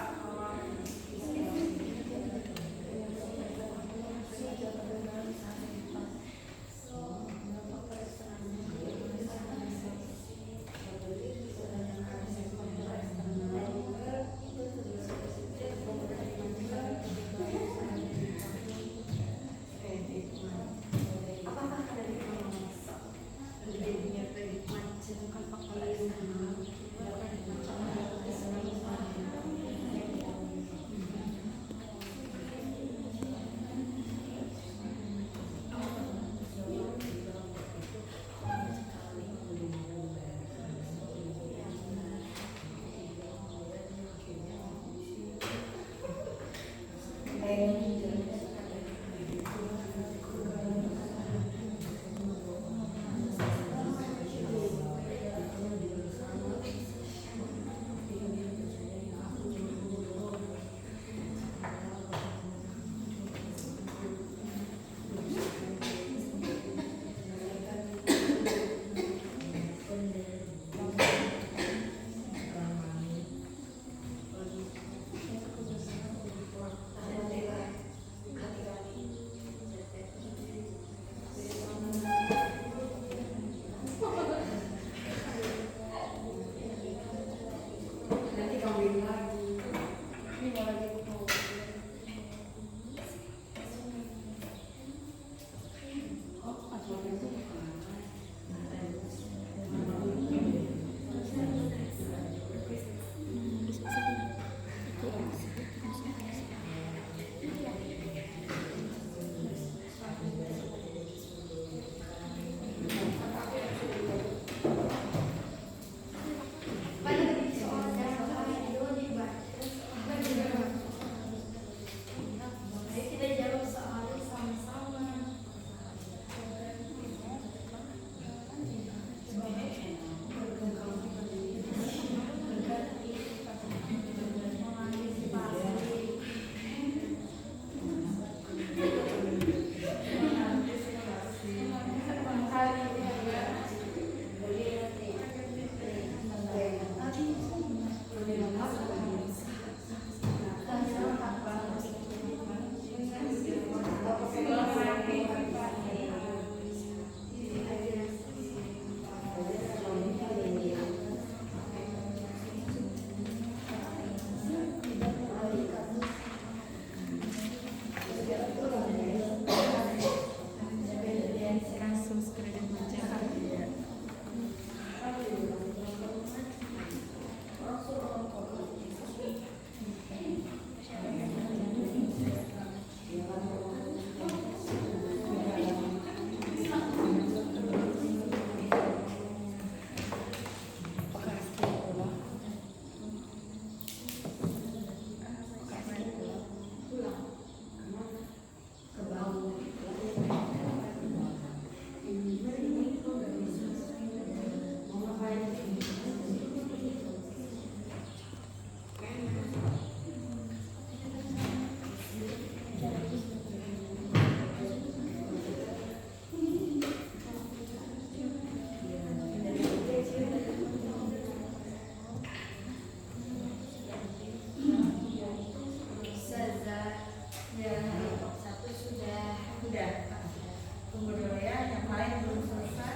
Tunggu dulu ya, yang lain belum selesai.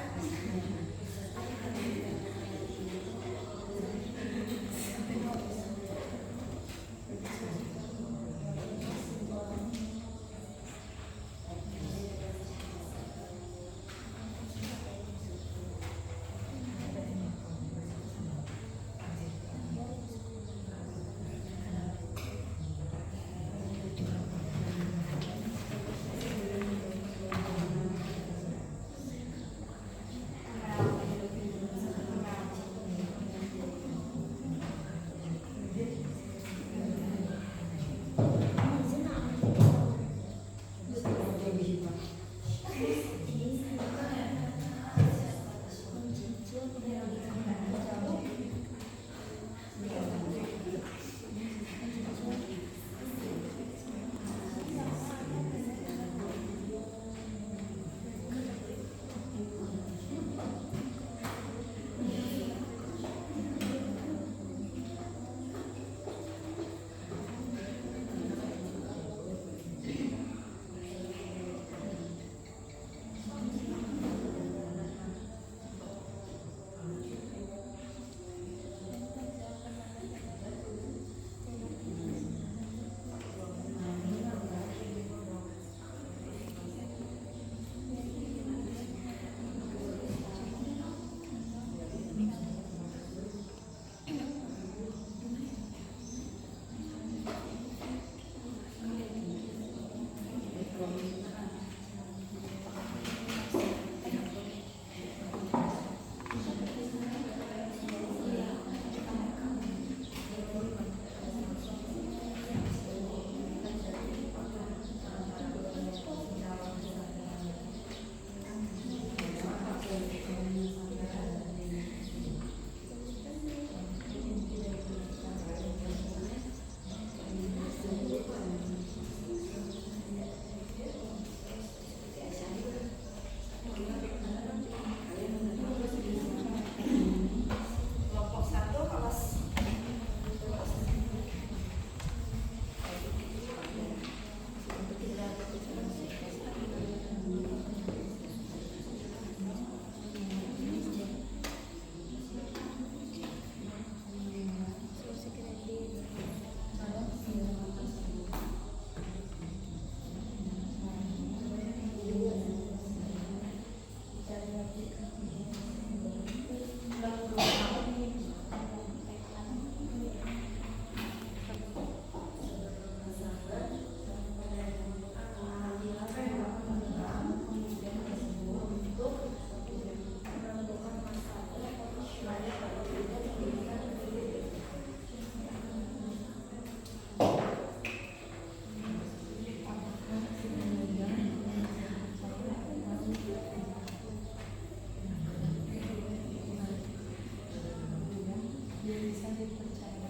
bisa dipercaya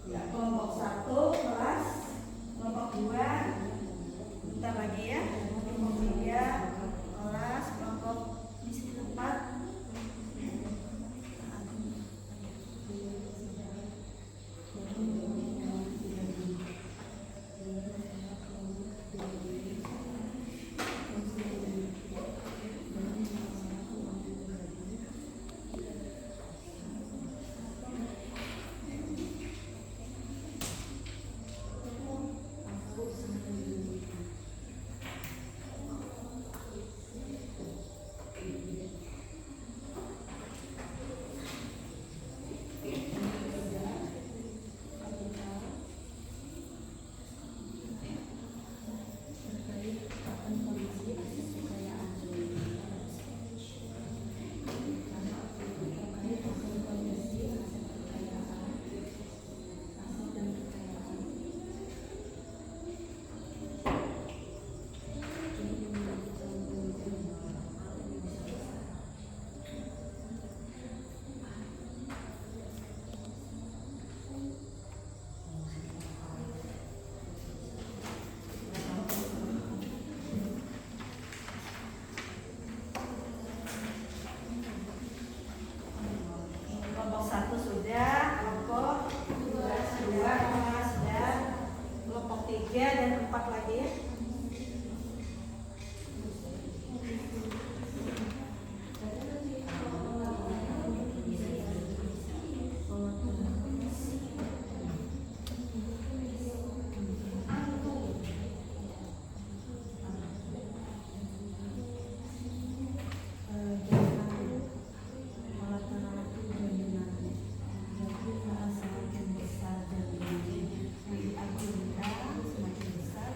Ya, kelompok 1 kelas, kelompok 2 bentar lagi ya, kelompok 3 kelas, kelompok 4 kelompok 1 sudah, kelompok 2 kelas sudah, kelompok 3 dan 4 lagi ya. Semakin besar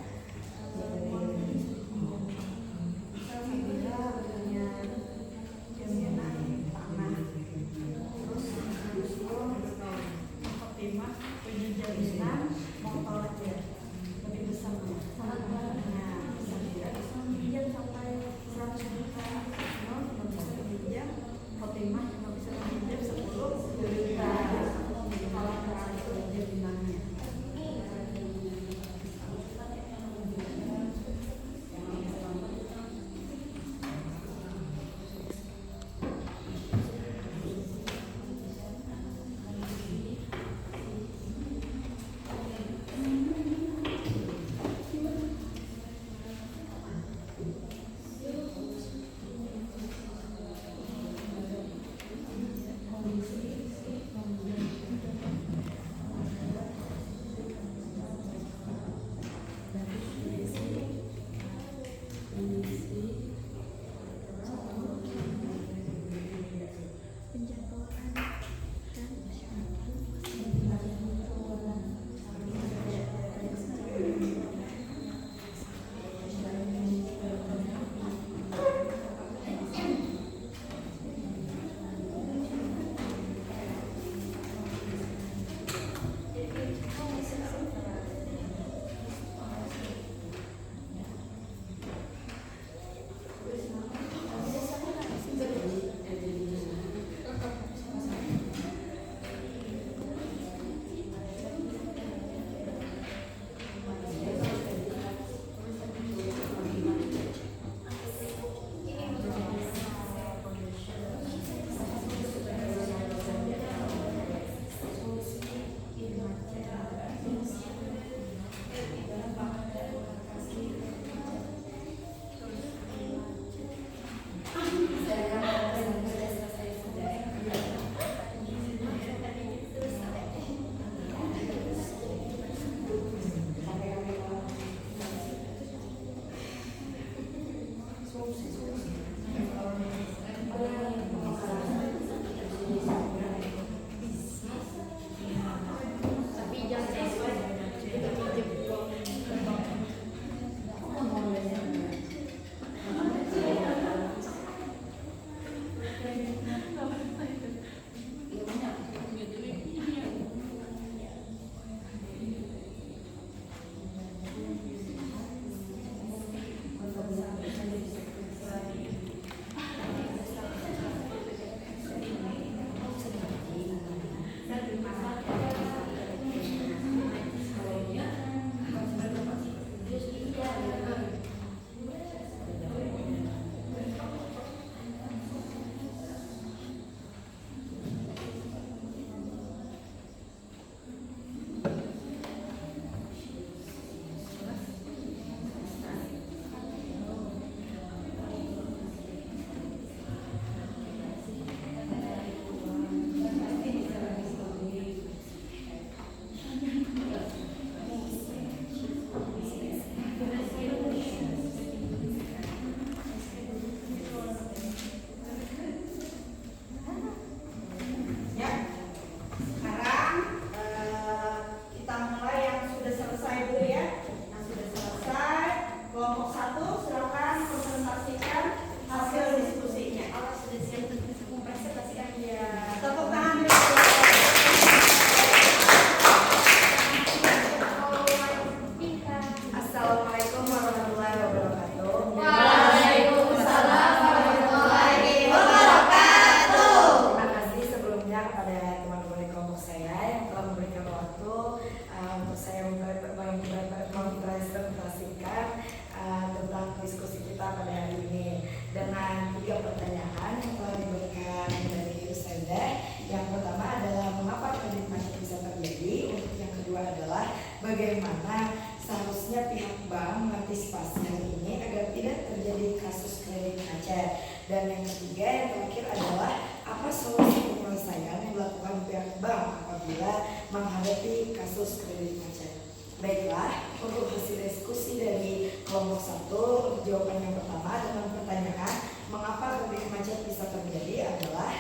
bagaimana seharusnya pihak bank mengantisipasi hal ini agar tidak terjadi kasus kredit macet. Dan yang ketiga, yang terakhir adalah apa solusi penyelesaian yang dilakukan pihak bank apabila menghadapi kasus kredit macet. Baiklah, untuk hasil diskusi dari kelompok 1, untuk jawaban yang pertama dengan pertanyaan mengapa kredit macet bisa terjadi adalah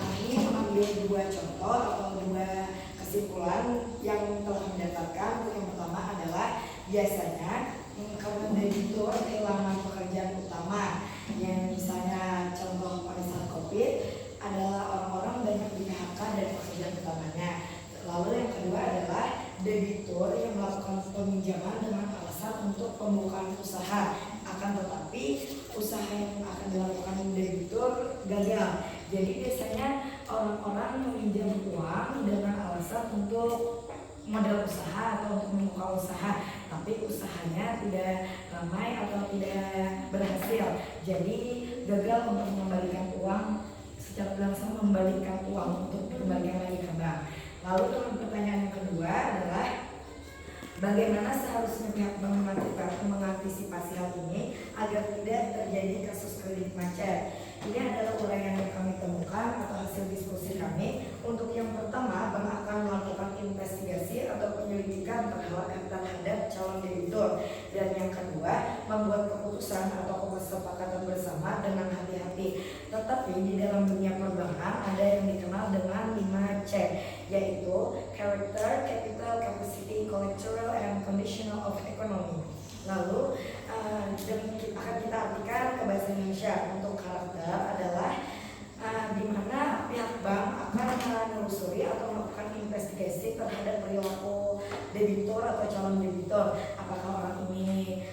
kami mengambil 2 contoh atau 2 kesimpulan yang telah mendapatkan. Yang pertama adalah biasanya karena debitur kehilangan pekerjaan utama, yang misalnya contoh pada saat COVID adalah orang-orang banyak di PHK dari pekerjaan utamanya. Lalu yang kedua adalah debitur yang melakukan peminjaman dengan alasan untuk pembukaan usaha, akan tetapi usaha yang akan dilakukan debitur gagal. Jadi biasanya orang-orang meminjam uang dengan alasan untuk modal usaha atau untuk membuka usaha, tapi usahanya tidak ramai atau tidak berhasil. Jadi gagal untuk mengembalikan uang secara langsung, membalikan uang untuk dikembalikan lagi ke bank. Lalu dengan pertanyaan yang kedua adalah bagaimana seharusnya pihak bank mengantisipasi hal ini agar tidak terjadi kasus kredit macet. Ini adalah uraian yang kami temukan atau hasil diskusi kami. Untuk yang pertama, bank akan melakukan investigasi atau penyelidikan terhadap calon debitur. Dan yang kedua, membuat keputusan atau kesepakatan bersama dengan hati-hati. Tetapi di dalam dunia perbankan ada yang dikenal dengan 5C, yaitu character, capital, capacity, collateral, and conditional of economy. Lalu akan kita artikan ke bahasa Indonesia. Untuk karakter adalah di mana pihak bank akan menelusuri atau melakukan investigasi terhadap perilaku debitur atau calon debitur. Apakah orang ini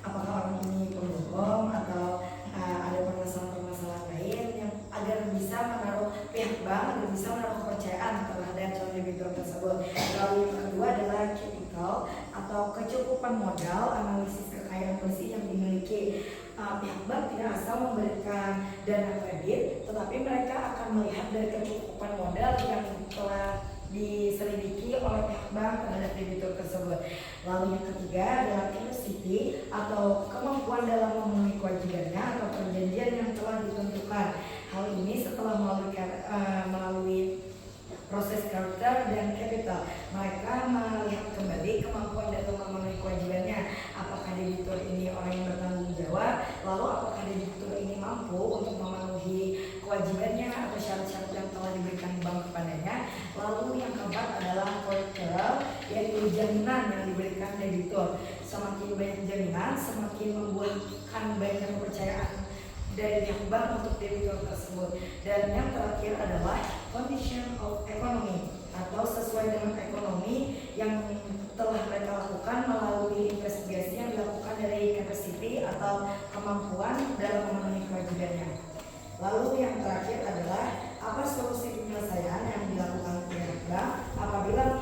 apakah orang ini pembohong atau ada permasalahan-permasalahan lain yang agar bisa menaruh pihak bank agar bisa menaruh kepercayaan terhadap calon debitur tersebut. Lalu yang kedua adalah capital atau kecukupan modal, analisis kekayaan bersih yang dimiliki. Pihak bank tidak asal memberikan dana kredit, tetapi mereka akan melihat dari kecukupan modal yang telah diselidiki oleh pihak bank terhadap debitur tersebut. Lalu yang ketiga adalah capacity atau kemampuan dalam memenuhi kewajibannya atau perjanjian yang telah ditentukan. Hal ini setelah melalui proses karakter dan capital, mereka melihat kembali kemampuan dalam memenuhi kewajibannya. Apakah debitur ini orang yang bertanggung jawab, lalu apakah debitur ini mampu untuk memenuhi kewajibannya atau syarat-syarat yang telah diberikan bank kepadanya. Lalu yang keempat adalah collateral, yaitu jaminan yang diberikan debitur. Semakin banyak jaminan, semakin membuatkan banyak kepercayaan dari pihak bank untuk debitur tersebut. Dan yang terakhir adalah condition of economy atau sesuai dengan ekonomi yang telah mereka lakukan melalui investigasi yang dilakukan dari capacity atau kemampuan dalam memenuhi kewajibannya. Lalu yang terakhir adalah apa solusi penyelesaian yang dilakukan pihak bank apabila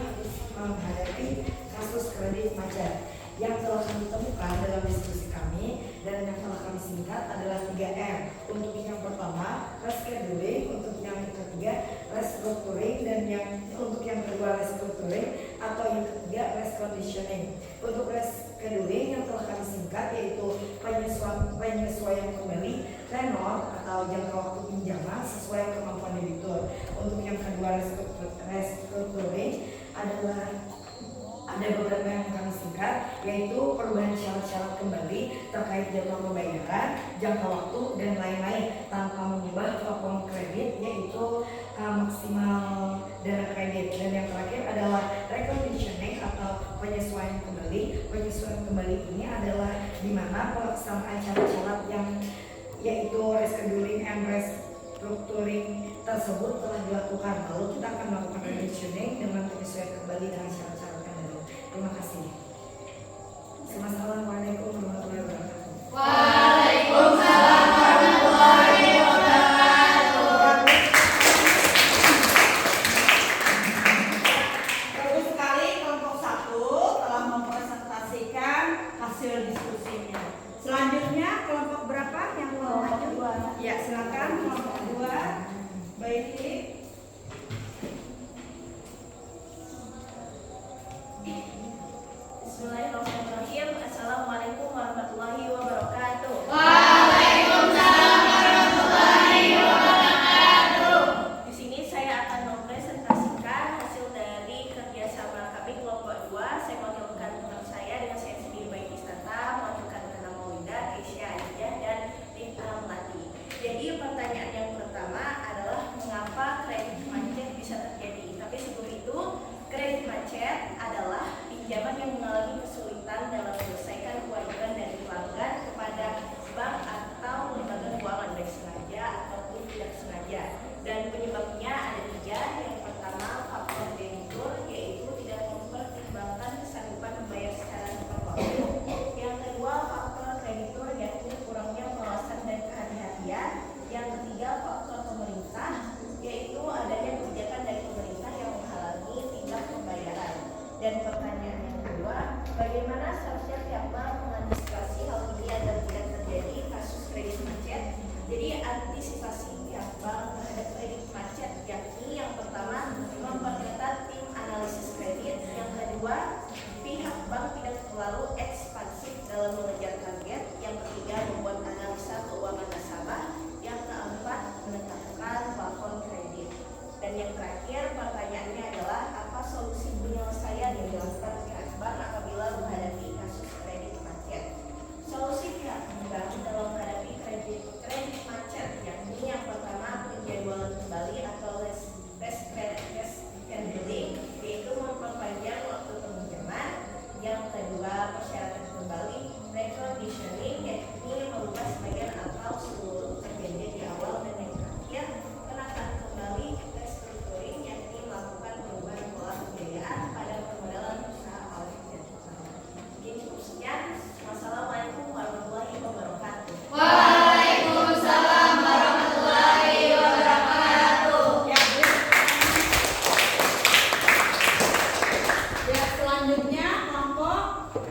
menghadapi kasus kredit macet. Yang telah kami temukan dalam diskusi kami dan yang telah kami singkat adalah 3M. Untuk yang pertama, rescheduling, untuk yang ketiga, restructuring, dan untuk yang kedua, restructuring, atau yang ketiga, reconditioning. Untuk rescheduling yang telah kami singkat yaitu penyesuaian kembali tenor atau jangka waktu pinjaman sesuai kemampuan debitur. Untuk yang kedua, restructuring adalah ada beberapa yang kami singkat, yaitu perubahan syarat-syarat kembali terkait jadwal pembayaran, jangka waktu, dan lain-lain tanpa mengubah plafon kredit, yaitu maksimal dana kredit. Dan yang terakhir adalah reconditioning atau penyesuaian kembali. Penyesuaian kembali ini adalah di mana pelaksanaan syarat-syarat yang yaitu rescheduling and restructuring tersebut telah dilakukan. Lalu kita akan melakukan reconditioning dengan penyesuaian kembali dengan syarat-syarat. Terima kasih. Assalamualaikum warahmatullahi wabarakatuh. Waalaikumsalam warahmatullahi wabarakatuh. Bagus sekali kelompok 1 telah mempresentasikan hasil diskusinya. Selanjutnya kelompok berapa yang mau maju? Ya, silakan kelompok 2. Baik. Bismillahirrahmanirrahim. Assalamualaikum warahmatullahi wabarakatuh. Waalaikumsalam warahmatullahi wabarakatuh. Di sini saya akan mempresentasikan hasil dari kerjasama kami kelompok 2. Saya mewakilkan teman saya dengan saya sendiri Baik Istata, mewakilkan Nana Maulida, Keisha Adijah, dan Rita Melati. Jadi pertanyaan yang pertama adalah mengapa kredit macet bisa terjadi. Tapi sebelum itu, kredit macet adalah pinjaman yang mengalami kesulitan dalam menyelesaikan kewajiban dari pelanggan kepada bank atau lembaga keuangan baik sengaja ataupun tidak sengaja. Dan penyebabnya ada 3. Yang pertama, faktor debitur, yaitu tidak mempertimbangkan kesanggupan membayar secara tepat waktu. Yang kedua, faktor kreditur, yaitu kurangnya pengawasan dan kehati-hatian. Yang ketiga, faktor pemerintah, yaitu adanya kebijakan dari pemerintah yang menghalangi tindak pembayaran. Dan pertanyaan yang kedua, bagaimana seharusnya pihak bank mengantisipasi hal ini agar tidak terjadi kasus kredit macet? Jadi antisipasi pihak bank terhadap kredit macet yakni yang pertama memperketat tim analisis kredit, yang kedua pihak bank tidak terlalu ekspansif dalam mengejar target, yang ketiga membuat analisa keuangan nasabah, yang keempat menetapkan plafon kredit. Dan yang terakhir pertanyaannya adalah apa solusi penyelesaian yang dilakukan pihak bank apabila menghadapi kasus kredit macet? Solusi pihak bank dalam menghadapi kredit macet yakni yang pertama penjadwalan kembali atau rescheduling, yaitu memperpanjang waktu peminjaman. Yang kedua persyaratan kembali reconditioning, yakni merubah sebagian atau seluruh perjanjian di awal. Dan yang terakhir penataan kembali restructuring, yakni melakukan perubahan pola pembiayaan pada permodalan usaha oleh pihak usaha. Jadi cukup sekian. Wassalamualaikum warahmatullahi wabarakatuh. Waalaikumsalam warahmatullahi wabarakatuh. Ya, selanjutnya kelompok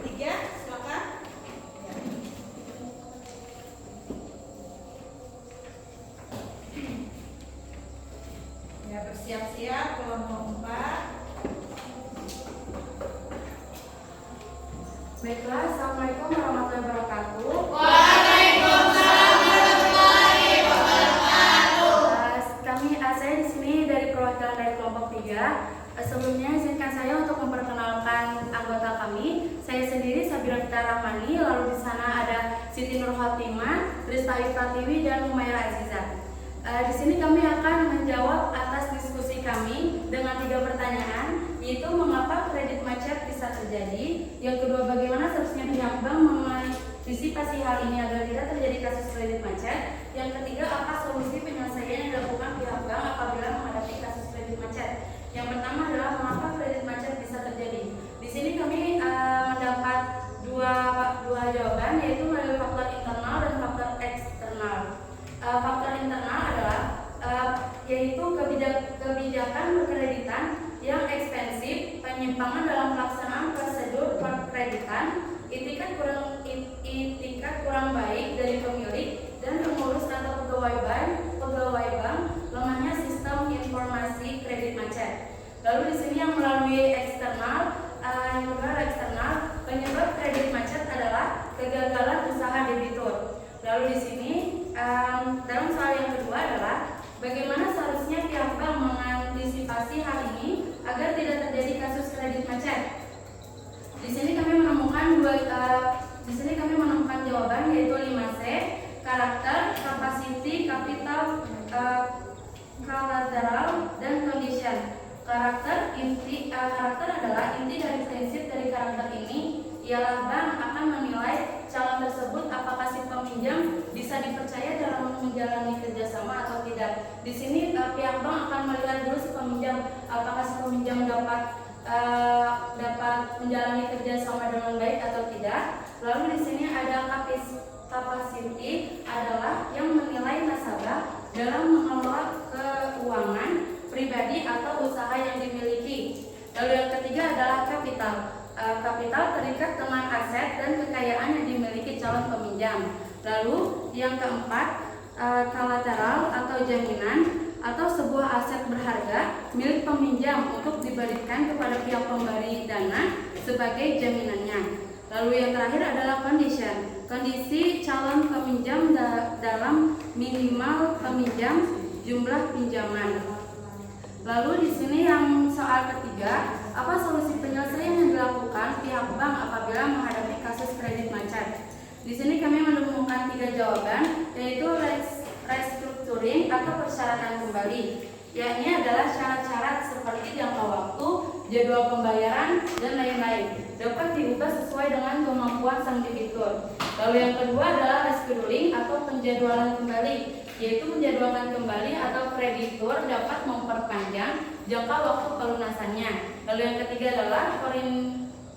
3, silakan. Ya, bersiap-siap kelompok 4. Baiklah, Assalamualaikum warahmatullahi wabarakatuh. Waalaikumsalam warahmatullahi wabarakatuh. Saya di sini dari perwakilan dari kelompok 3. Sebelumnya izinkan saya untuk memperkenalkan anggota kami. Saya sendiri Sabira Fita Rahmani, lalu di sana ada Siti Nur Khotimah, Riztawi Pratiwi, dan Humaira Azizah. Di sini kami akan menjawab atas diskusi kami dengan 3 pertanyaan, yaitu mengapa kredit macet bisa terjadi, yang kedua bagaimana seharusnya pihak bank mengantisipasi hal ini agar tidak terjadi kasus kredit macet, yang ketiga apa solusi penyelesaian yang dilakukan pihak bank apabila menghadapi kasus kredit macet. Yang pertama adalah mengapa kredit macet bisa terjadi. Di sini kami mendapat dua jawaban, yaitu melalui faktor internal dan faktor eksternal. Faktor internal adalah yaitu kebijakan berkreditan yang ekspensif, penyimpangan dalam pelaksanaan prosedur perkreditan, itikat kurang baik dari pemilik dan pengurus atau pegawai bank, lemahnya sistem informasi kredit macet. Lalu di sini yang melalui eksternal, penyebab kredit macet adalah kegagalan usaha debitur. Lalu di sini dalam soal yang kedua adalah bagaimana seharusnya pihak bank mengantisipasi hal ini agar tidak terjadi kasus kredit macet. Di sini kami menemukan jawaban, yaitu 5C, karakter, capacity, capital, collateral, dan condition. Karakter adalah inti dari prinsip dari karakter ini ialah bank akan menilai calon tersebut apakah si peminjam bisa dipercaya dalam menjalani kerjasama atau tidak. Di sini pihak bank akan melihat dulu si peminjam apakah si peminjam dapat menjalani kerjasama dengan baik atau tidak. Lalu di sini ada capacity adalah yang menilai nasabah dalam mengelola keuangan pribadi atau usaha yang dimiliki. Lalu yang ketiga adalah kapital. Kapital terikat dengan aset dan kekayaan yang dimiliki calon peminjam. Lalu yang keempat, kolateral atau jaminan atau sebuah aset berharga milik peminjam untuk diberikan kepada pihak pemberi dana sebagai jaminannya. Lalu yang terakhir adalah condition. Kondisi calon peminjam dalam minimal peminjam jumlah pinjaman. Lalu di sini yang soal ketiga, apa solusi penyelesaian yang dilakukan pihak bank apabila menghadapi kasus kredit macet? Di sini kami menemukan 3 jawaban, yaitu restructuring atau persyaratan kembali, yakni adalah syarat-syarat seperti jangka waktu, jadwal pembayaran, dan lain-lain dapat diubah sesuai dengan kemampuan sang debitur. Lalu yang kedua adalah rescheduling atau penjadwalan kembali, yaitu menjadwalkan kembali atau kreditur dapat memperpanjang jangka waktu pelunasannya. Lalu yang ketiga adalah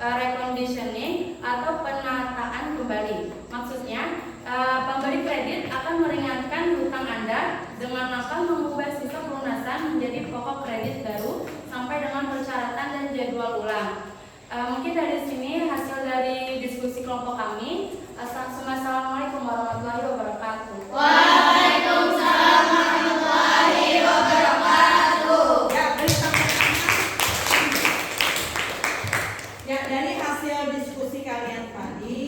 reconditioning atau penataan kembali. Maksudnya, pemberi kredit akan meringankan hutang Anda dengan akan mengubah sisa pelunasan menjadi pokok kredit baru sampai dengan persyaratan dan jadwal ulang. Mungkin dari sini hasil dari diskusi kelompok kami. Assalamualaikum warahmatullahi wabarakatuh. Waalaikumsalam warahmatullahi wabarakatuh. Ya, dari hasil diskusi kalian tadi,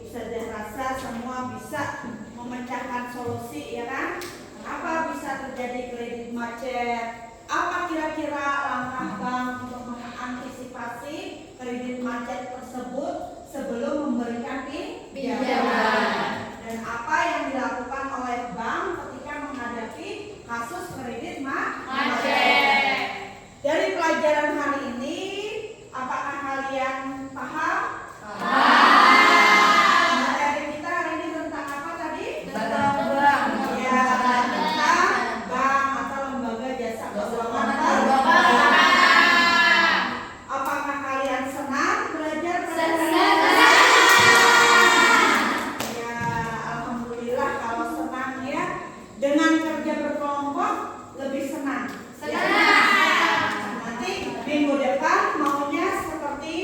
Ustazah rasa semua bisa memecahkan solusi, ya kan? Apa bisa terjadi kredit macet? Apa kira-kira langkah bank untuk mengantisipasi kredit macet tersebut sebelum memberikan pinjaman? Dan apa yang dilakukan oleh bank ketika menghadapi kasus kredit macet? Dari pelajaran hari ini, apakah kalian paham? Materi kita hari ini tentang apa tadi? Tentang bank. Ya, tentang bank atau lembaga jasa keuangan. Apakah kalian senang belajar? Ya, alhamdulillah kalau senang ya. Dengan kerja berkelompok lebih senang. Nanti minggu depan maunya seperti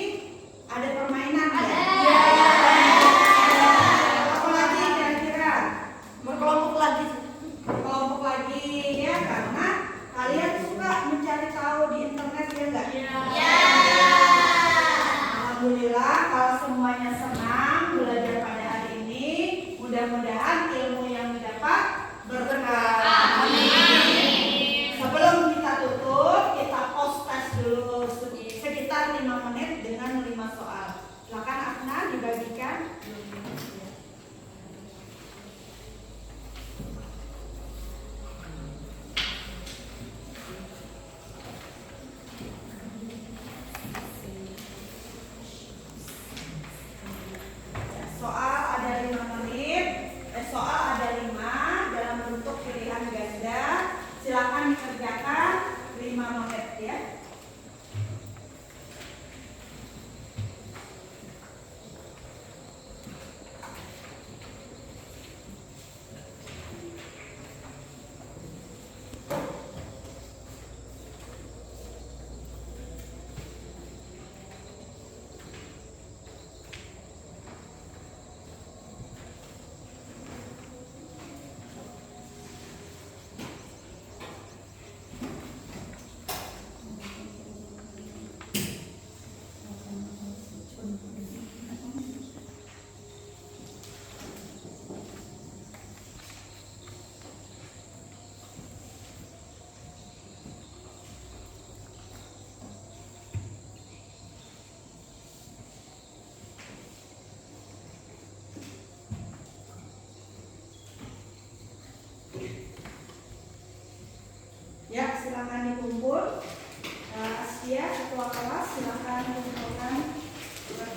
ada permainan ya. Apa lagi kira-kira? Berkelompok lagi. Kelompok lagi ya, karena kalian suka mencari tahu di internet ya enggak? Alhamdulillah kalau semuanya senang belajar pada hari ini, mudah-mudahan ilmu yang didapat berkah. Sebelum kita tutup, kita post test dulu sekitar 5 menit dengan 5 soal. Silakan Afna dibagikan. Soal ada 5 menit. Soal ada 5 dalam bentuk pilihan ganda. Silakan dikerjakan 5 menit ya. Ya, silakan dikumpul. Astia, ketua kelas, silakan kumpulkan surat